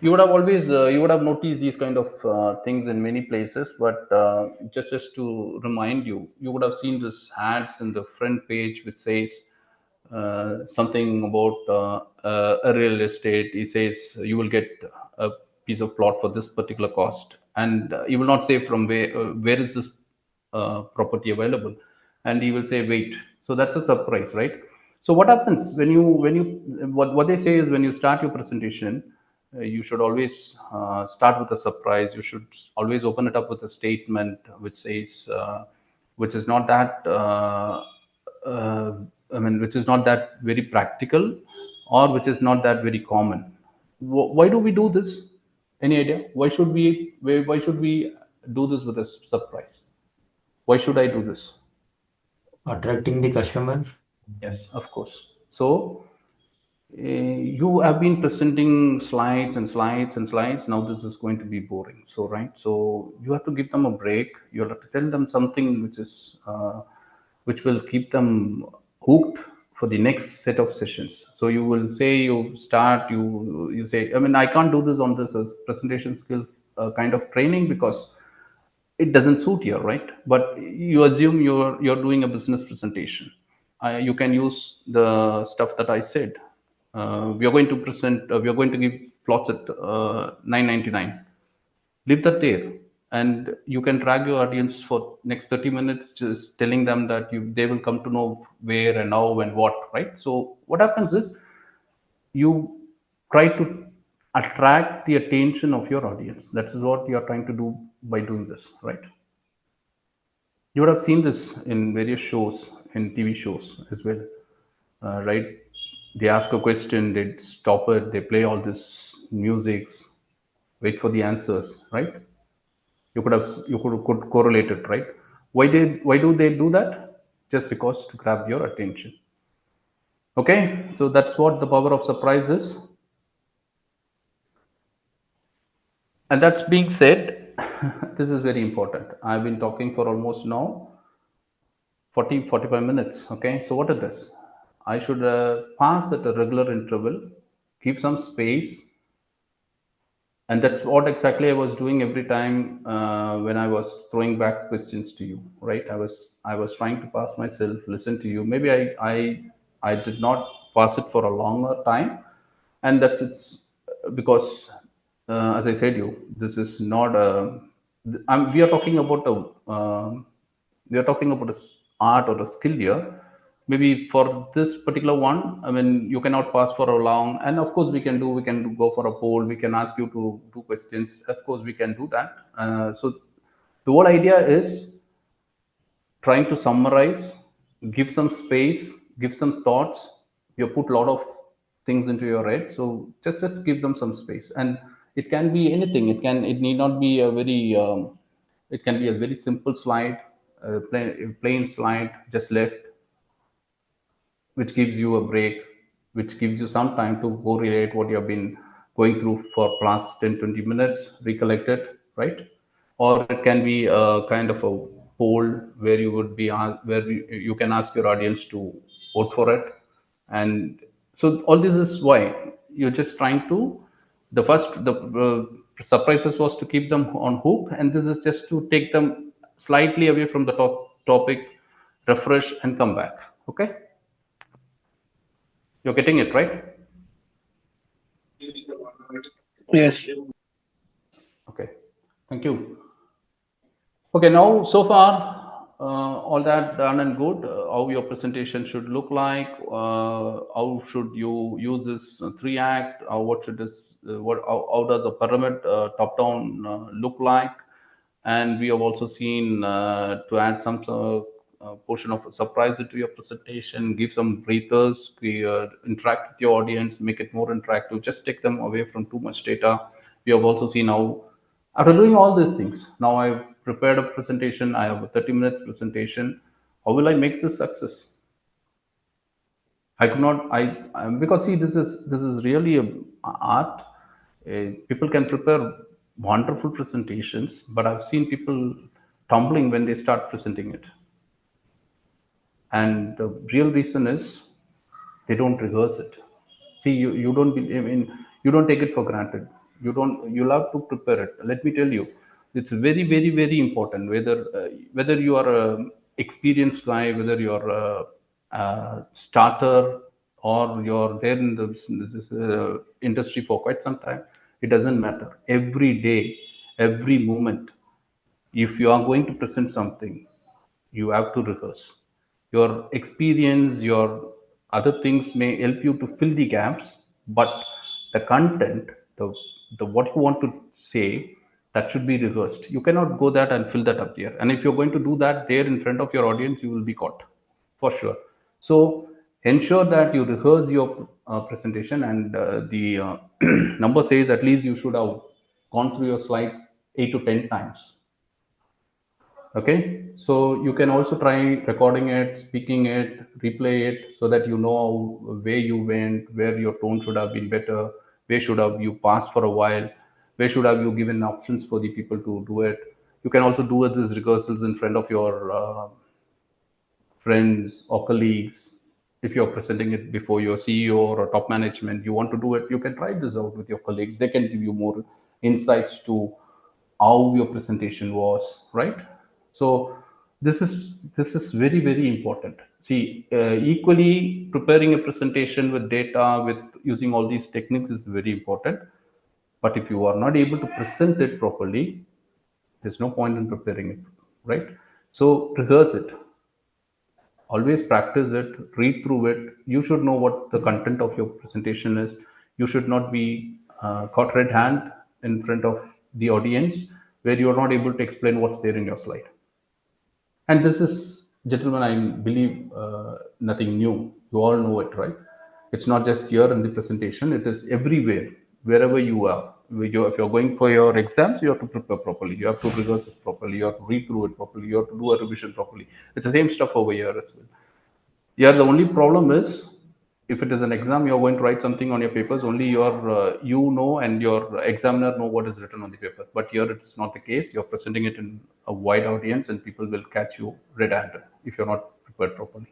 You would have always you would have noticed these kind of things in many places, but just to remind you, you would have seen this ads in the front page which says something about a real estate. He says you will get a piece of plot for this particular cost, and he will not say from where is this property available, and he will say wait. So that's a surprise, right? So what happens when you what they say is, when you start your presentation, you should always start with a surprise. You should always open it up with a statement which says which is not that which is not that very practical, or which is not that very common. Why do we do this? Any idea? Why should we do this with a surprise? Why should I do this? Attracting the customer. Yes, of course. So you have been presenting slides and slides and slides. Now this is going to be boring. So right. So you have to give them a break. You have to tell them something which is which will keep them hooked for the next set of sessions. So you will say, you start, you say, I mean, I can't do this on this as presentation skill kind of training, because it doesn't suit here, right? But you assume you're doing a business presentation. You can use the stuff that I said. We are going to present. We are going to give plots at 9.99. Leave that there, and you can drag your audience for next 30 minutes, just telling them that they will come to know where and how and what, right? So what happens is you try to attract the attention of your audience. That's what you are trying to do by doing this, right? You would have seen this in various shows, in TV shows as well, right? They ask a question, they stop it, they play all this musics, wait for the answers, right? You could correlate it, right? Why do they do that? Just because to grab your attention. Okay, so that's what the power of surprise is. And that's being said, this is very important. I've been talking for almost now 45 minutes. Okay, so what it is, I should pass at a regular interval, give some space, and that's what exactly I was doing every time when I was throwing back questions to you, right? I was trying to pass myself, listen to you. Maybe I did not pass it for a longer time, and it's because as I said, this is not a. We are talking about we are talking about art or a skill here. Maybe for this particular one, I mean, you cannot pass for a long, and of course we can go for a poll, we can ask you to do questions, of course we can do that. So the whole idea is trying to summarize, give some space, give some thoughts. You put a lot of things into your head, so just give them some space. And it can be anything. It need not be a very it can be a very simple slide, plain slide, just left, which gives you a break, which gives you some time to correlate what you have been going through for past 10-20 minutes, recollect it, right? Or it can be a kind of a poll where you would be where you can ask your audience to vote for it. And so all this is why you're just trying to, the surprises was to keep them on hook, and this is just to take them slightly away from the topic, refresh and come back. Okay, you're getting it, right? Yes. Okay, thank you. Okay, now so far, all that done and good. How your presentation should look like? How should you use this 3-act? What should this? How does a pyramid top-down look like? And we have also seen to add some portion of a surprise into your presentation, give some breathers, interact with your audience, make it more interactive, just take them away from too much data. We have also seen how, after doing all these things, now I've prepared a presentation, I have a 30 minutes presentation. How will I make this success? I could not, because see, this is really a art. People can prepare wonderful presentations, but I've seen people tumbling when they start presenting it. And the real reason is they don't rehearse it. See, you don't be, I mean, you don't take it for granted. You'll have to prepare it. Let me tell you, it's very, very, very important. Whether you are a experienced guy, whether you're a starter, or you're there in this industry for quite some time, it doesn't matter. Every day, every moment, if you are going to present something, you have to rehearse. Your experience, your other things may help you to fill the gaps, but the content, the what you want to say, that should be rehearsed. You cannot go that and fill that up there. And if you're going to do that there in front of your audience, you will be caught for sure. So ensure that you rehearse your presentation, and the number says at least you should have gone through your slides 8 to 10 times. Okay, so you can also try recording it, speaking it, replay it, so that you know where you went, where your tone should have been better, where should have you paused for a while, where should have you given options for the people to do it. You can also do these rehearsals in front of your friends or colleagues. If you're presenting it before your CEO or top management, you want to do it, you can try this out with your colleagues. They can give you more insights to how your presentation was, right? So this is very, very important. See, equally preparing a presentation with data, with using all these techniques is very important. But if you are not able to present it properly, there's no point in preparing it, right? So rehearse it, always practice it, read through it. You should know what the content of your presentation is. You should not be caught red hand in front of the audience where you are not able to explain what's there in your slide. And this is, gentlemen, I believe nothing new. You all know it, right? It's not just here in the presentation, it is everywhere, wherever you are. If you're going for your exams, you have to prepare properly. You have to rehearse it properly. You have to read through it properly. You have to do a revision properly. It's the same stuff over here as well. Yeah, the only problem is if it is an exam, you're going to write something on your papers, only you know and your examiner know what is written on the paper. But here it's not the case. You're presenting it in a wide audience and people will catch you red-handed if you're not prepared properly.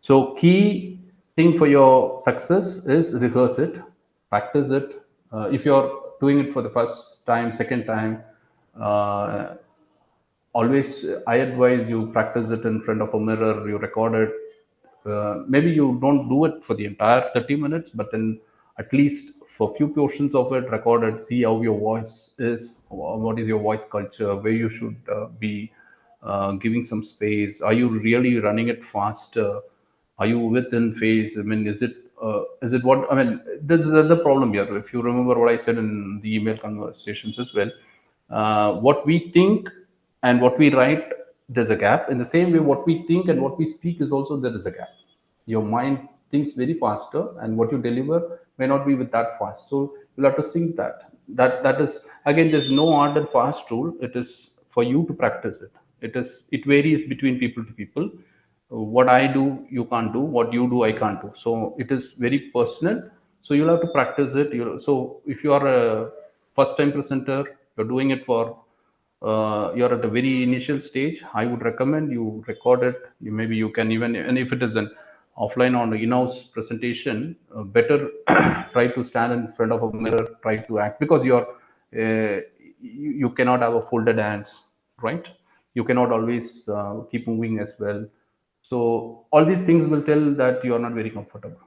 So key thing for your success is rehearse it, practice it. If you're doing it for the first time, second time, always I advise you practice it in front of a mirror, you record it. Maybe you don't do it for the entire 30 minutes, but then at least for a few portions of it, record it, see how your voice is, what is your voice culture, where you should be giving some space. Are you really running it faster? Are you within phase? I mean, is it what, I mean, this is the problem here. If you remember what I said in the email conversations as well, what we think and what we write, there's a gap. In the same way, what we think and what we speak is also, there is a gap. Your mind thinks very faster and what you deliver may not be with that fast. So you'll have to sync that. That is, again, there's no hard and fast rule. It is for you to practice it. It varies between people to people. What I do, you can't do. What you do, I can't do. So it is very personal. So you'll have to practice it. So if you are a first time presenter, you're doing it for you're at a very initial stage, I would recommend you record it. Maybe you can even, and if it is an offline or an in-house presentation, better try to stand in front of a mirror, try to act, because you cannot have a folded hands, right? You cannot always keep moving as well. So all these things will tell that you are not very comfortable.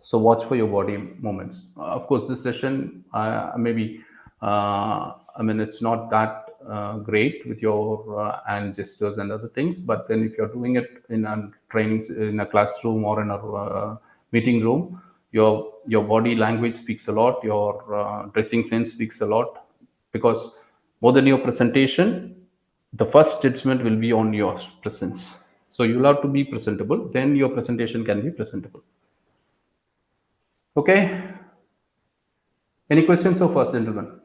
So watch for your body movements. Of course, this session maybe I mean, it's not that great with your hand gestures and other things. But then if you're doing it in a training, in a classroom or in a meeting room, your body language speaks a lot. Your dressing sense speaks a lot, because more than your presentation, the first judgment will be on your presence. So you'll have to be presentable. Then your presentation can be presentable. Okay. Any questions so far, gentlemen?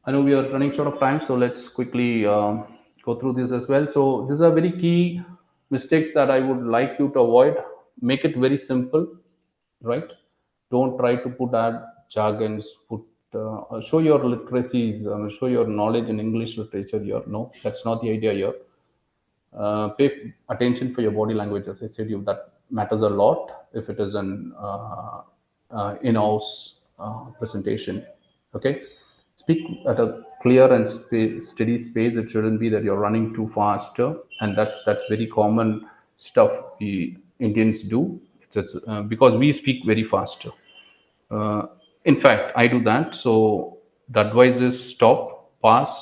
I know we are running short of time, so let's quickly go through this as well. So these are very key mistakes that I would like you to avoid. Make it very simple, right? Don't try to put add jargons, show your literacies, show your knowledge in English literature here. No, that's not the idea here. Pay attention for your body language. As I said, that matters a lot if it is an in-house presentation. Okay. Speak at a clear and steady space. It shouldn't be that you're running too fast, and that's very common stuff we Indians do. Because we speak very fast. In fact, I do that. So the advice is stop, pause,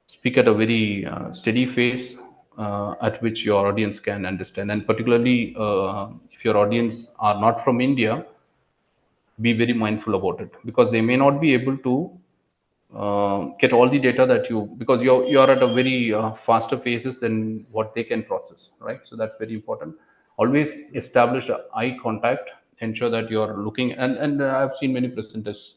speak at a very steady pace at which your audience can understand. And particularly if your audience are not from India, be very mindful about it, because they may not be able to get all the data that because you're at a very faster phases than what they can process, right? So that's very important. Always establish eye contact, ensure that you're looking, and I've seen many presenters,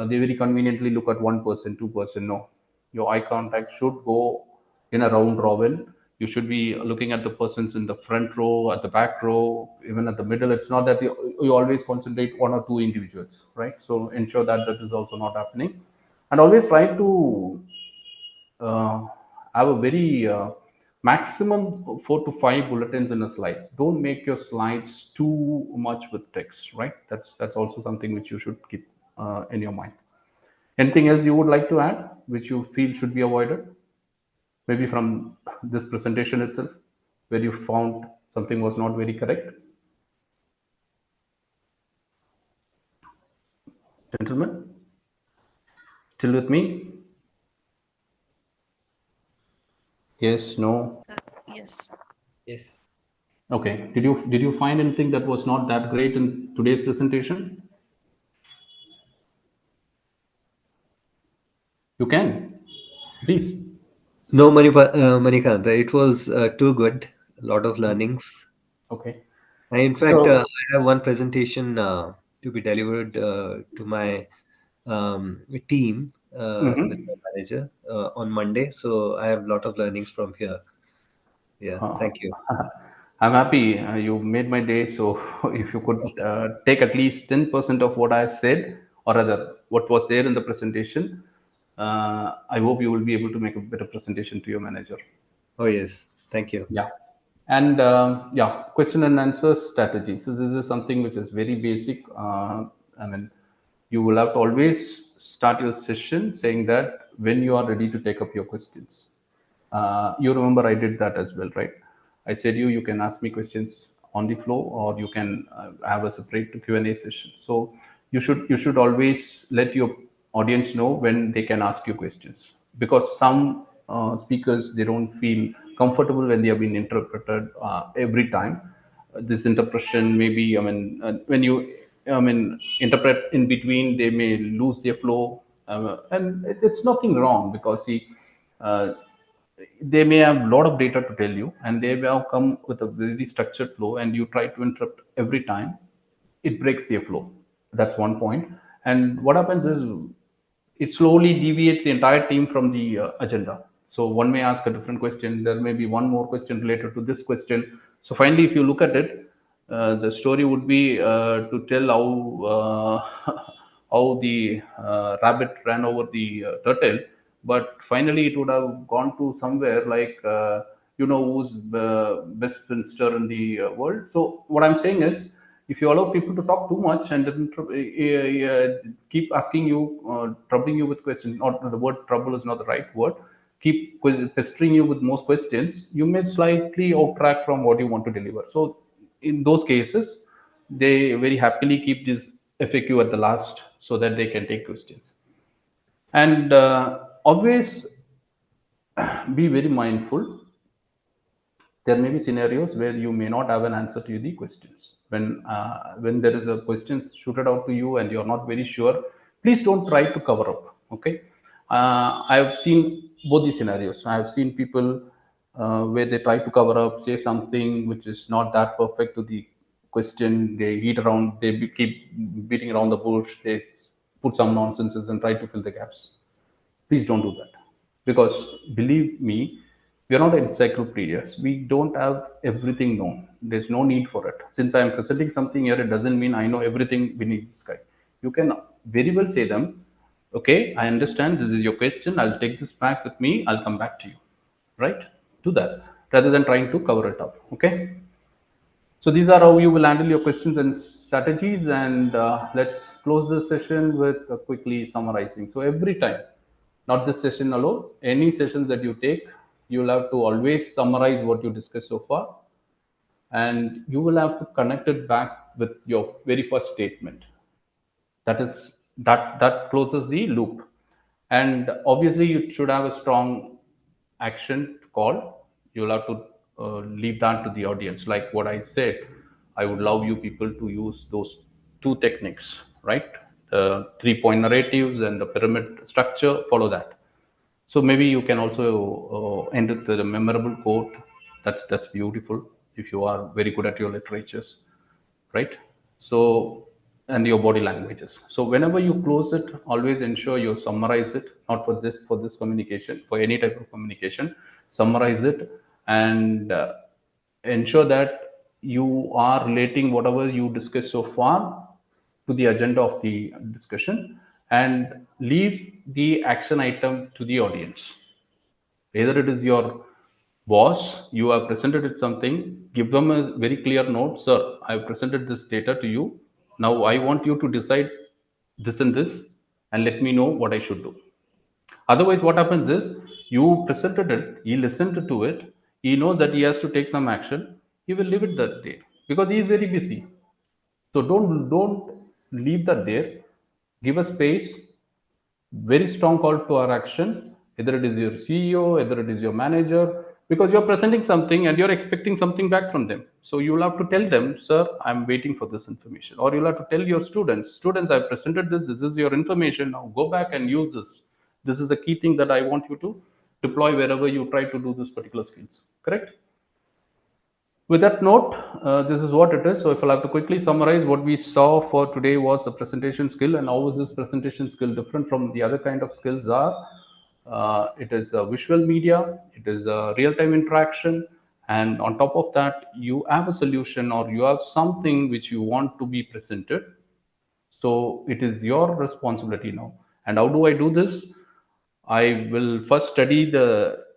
they very conveniently look at 1%, 2%. No, your eye contact should go in a round robin. You should be looking at the persons in the front row, at the back row, even at the middle. It's not that you always concentrate one or two individuals, right? So ensure that is also not happening. And always try to have a very maximum 4 to 5 bulletins in a slide. Don't make your slides too much with text, right? That's also something which you should keep in your mind. Anything else you would like to add, which you feel should be avoided? Maybe from this presentation itself, where you found something was not very correct? Gentlemen, still with me? Yes, no? Sir, yes. Yes. Okay. Did you find anything that was not that great in today's presentation? You can, please. No, Manikanta, it was too good. A lot of learnings. Okay. In fact, So, I have one presentation to be delivered to my team with mhm. my manager on Monday. So I have a lot of learnings from here. Yeah, Uh, thank you. I'm happy you made my day. So, if you could take at least 10% of what I said, or rather, what was there in the presentation, I hope you will be able to make a better presentation to your manager. Oh, yes. Thank you. Yeah. And yeah, question and answer strategy. So this is something which is very basic. I mean, you will have to always start your session saying that when you are ready to take up your questions. You remember I did that as well, right? I said you can ask me questions on the floor, or you can have a separate Q&A session. So you should always let your audience know when they can ask you questions, because some speakers, they don't feel comfortable when they have been interpreted every time. This interpretation maybe, I mean, when you, I mean, interpret in between, they may lose their flow, and it's nothing wrong, because see, uh, they may have a lot of data to tell you, and they may have come with a very structured flow, and you try to interrupt every time, it breaks their flow. That's one point. And what happens is, it slowly deviates the entire team from the agenda. So one may ask a different question, there may be one more question related to this question. So finally, if you look at it, the story would be to tell how how the rabbit ran over the turtle, but finally it would have gone to somewhere like, who's best spinster in the world. So what I'm saying is, if you allow people to talk too much and then keep asking you, troubling you with questions, not the word trouble is not the right word, keep pestering you with most questions, you may slightly off track from what you want to deliver. So in those cases, they very happily keep this FAQ at the last so that they can take questions. And always be very mindful. There may be scenarios where you may not have an answer to the questions. When there is a question shooted out to you and you're not very sure, please don't try to cover up. Okay. I have seen both these scenarios. I have seen people where they try to cover up, say something which is not that perfect to the question. They beat around, keep beating around the bush. They put some nonsenses and try to fill the gaps. Please don't do that, because believe me, we are not encyclopedias. We don't have everything known. There's no need for it. Since I am presenting something here, it doesn't mean I know everything beneath the sky. You can very well say them, okay, I understand this is your question, I'll take this back with me, I'll come back to you. Right? Do that rather than trying to cover it up. Okay. So these are how you will handle your questions and strategies. And let's close this session with quickly summarizing. So every time, not this session alone, any sessions that you take, you will have to always summarize what you discussed so far, and you will have to connect it back with your very first statement. That closes the loop. And obviously you should have a strong action to call. You'll have to leave that to the audience, like what I said. I would love you people to use those two techniques, right? The 3-point narratives and the pyramid structure, follow that. So maybe you can also end with the memorable quote. That's beautiful if you are very good at your literatures, right? So, and your body languages. So whenever you close it, always ensure you summarize it. Not for this communication, for any type of communication, summarize it, and ensure that you are relating whatever you discussed so far to the agenda of the discussion, and leave the action item to the audience. Either it is your boss, you have presented it something, give them a very clear note, sir, I have presented this data to you. Now I want you to decide this and this. and let me know what I should do. Otherwise, what happens is you presented it, he listened to it, he knows that he has to take some action, he will leave it that day because he is very busy. So don't leave that there. Give a space, very strong call to our action. Either it is your CEO, either it is your manager, because you're presenting something and you're expecting something back from them. So you'll have to tell them, sir, I'm waiting for this information. Or you'll have to tell your students, I've presented this is your information. Now go back and use this. This is the key thing that I want you to deploy wherever you try to do this particular skills. Correct? With that note, this is what it is. So if I'll have to quickly summarize, what we saw for today was the presentation skill, and how is this presentation skill different from the other kind of skills are. It is a visual media, it is a real-time interaction, and on top of that, you have a solution or you have something which you want to be presented. So it is your responsibility now. And how do I do this? I will first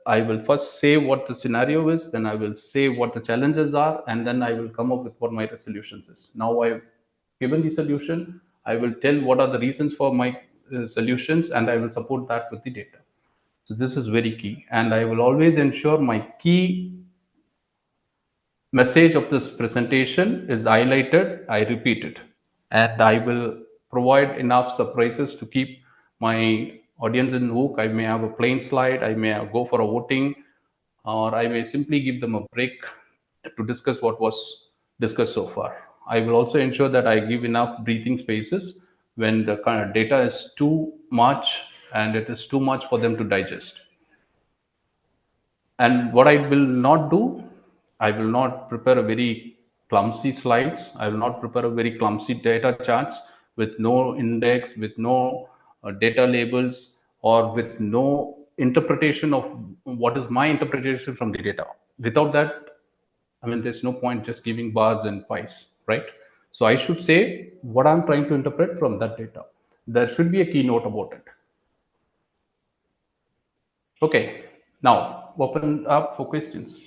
I will first say what the scenario is, then I will say what the challenges are, and then I will come up with what my solutions is. Now I've given the solution, I will tell what are the reasons for my solutions, and I will support that with the data. So this is very key, and I will always ensure my key message of this presentation is highlighted, I repeat it, and I will provide enough surprises to keep my audience in hook. I may have a plain slide, I may go for a voting, or I may simply give them a break to discuss what was discussed so far. I will also ensure that I give enough breathing spaces when the kind of data is too much and it is too much for them to digest. And what I will not do, I will not prepare a very clumsy slides. I will not prepare a very clumsy data charts with no index, with no data labels, or with no interpretation of what is my interpretation from the data. Without that, I mean, there's no point just giving bars and pies, right? So I should say what I'm trying to interpret from that data. There should be a keynote about it. Okay, now open up for questions.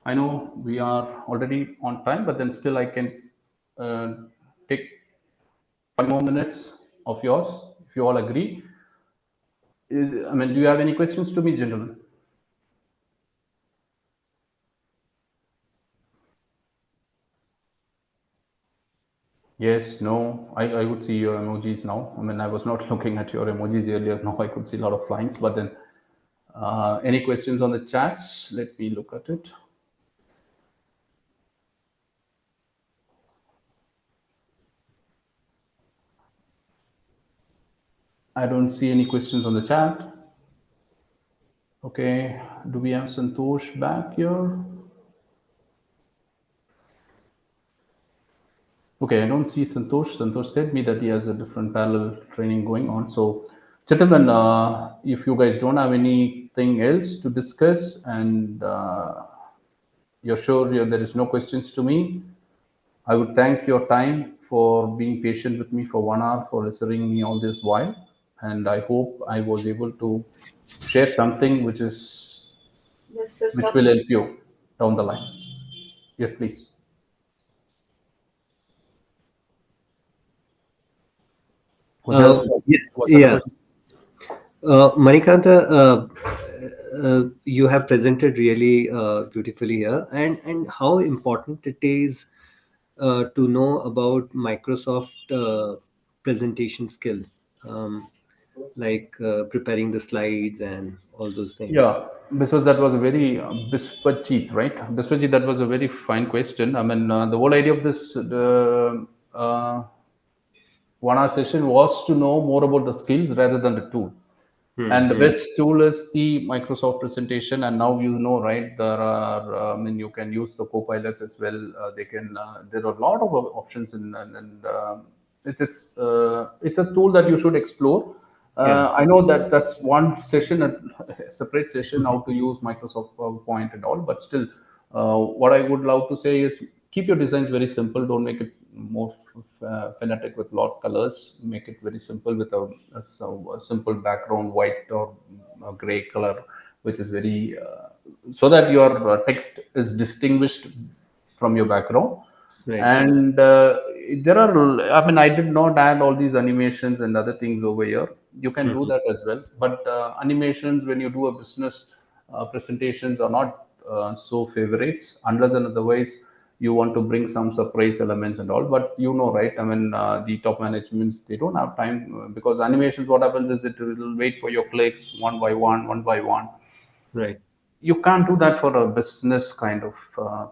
I know we are already on time, but then still I can take 5 more minutes of yours if you all agree. I mean, do you have any questions to me, gentlemen? Yes, no, I would see your emojis now. I mean, I was not looking at your emojis earlier. Now I could see a lot of lines, but then any questions on the chats? Let me look at it. I don't see any questions on the chat. Okay, do we have Santosh back here? Okay, I don't see Santosh. Santosh said me that he has a different parallel training going on. So, gentlemen, if you guys don't have anything else to discuss and you're sure there is no questions to me, I would thank your time for being patient with me for 1 hour, for listening me all this while. And I hope I was able to share something which will help you down the line. Yes, please. Yeah. Manikanta, you have presented really beautifully here, and how important it is to know about Microsoft presentation skill, like preparing the slides and all those things. Yeah, that was a very Biswajit, right? Biswajit, that was a very fine question. I mean, the whole idea of this the 1 hour session was to know more about the skills rather than the tool. And the best tool is the Microsoft presentation. And now you know, right? There are, I mean, you can use the co-pilots as well. They can. There are a lot of options, and it's a tool that you should explore. I know that that's one session, a separate session, how to use Microsoft PowerPoint and all. But still, what I would love to say is keep your designs very simple. Don't make it more phonetic with a lot of colors. Make it very simple with a simple background, white or gray color, which is very so that your text is distinguished from your background. Right. And there are, I mean, I did not add all these animations and other things over here. You can do that as well. But animations, when you do a business presentations, are not so favorites unless and otherwise you want to bring some surprise elements and all. But you know, right? I mean, the top managements, they don't have time because animations, what happens is it will wait for your clicks one by one. Right. You can't do that for a business kind of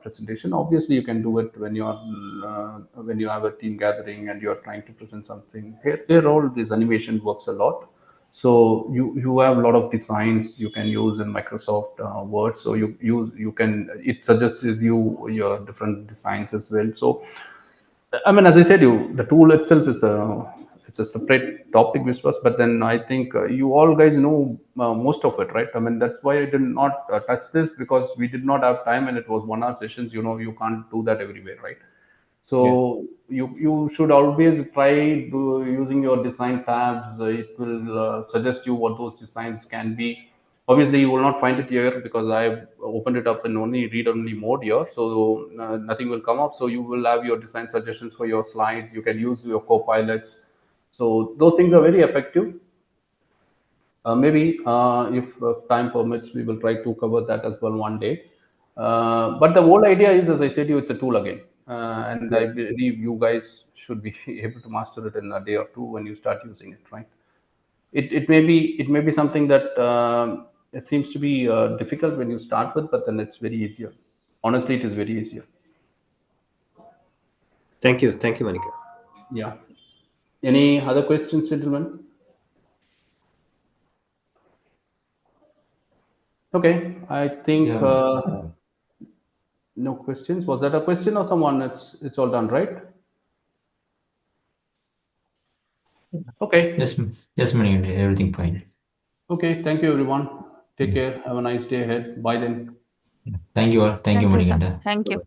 presentation. Obviously, you can do it when you are when you have a team gathering and you are trying to present something. Here all this animation works a lot. So you have a lot of designs you can use in Microsoft Word. So you can, it suggests you your different designs as well. So I mean, as I said, the tool itself is it's a separate topic, Vishwas. But then I think you all guys know most of it, right? I mean, that's why I did not touch this, because we did not have time and it was 1 hour sessions. You know, you can't do that everywhere, right? So you should always try using your design tabs. It will suggest you what those designs can be. Obviously, you will not find it here because I've opened it up in only read-only mode here. So nothing will come up. So you will have your design suggestions for your slides. You can use your co-pilots. So those things are very effective. Maybe if time permits, we will try to cover that as well one day. But the whole idea is, as I said, it's a tool again. And I believe you guys should be able to master it in a day or two when you start using it, right? It may be something that it seems to be difficult when you start with, but then it's very easier. Honestly, it is very easier. Thank you, Manika. Yeah. Any other questions, gentlemen? Okay, I think no questions. Was that a question or someone? It's all done, right? Okay. Yes, Manika, everything fine. Okay, thank you everyone. Take care. Have a nice day ahead. Bye then. Thank you all. Thank you, Thank you, sir. Manika. Thank you.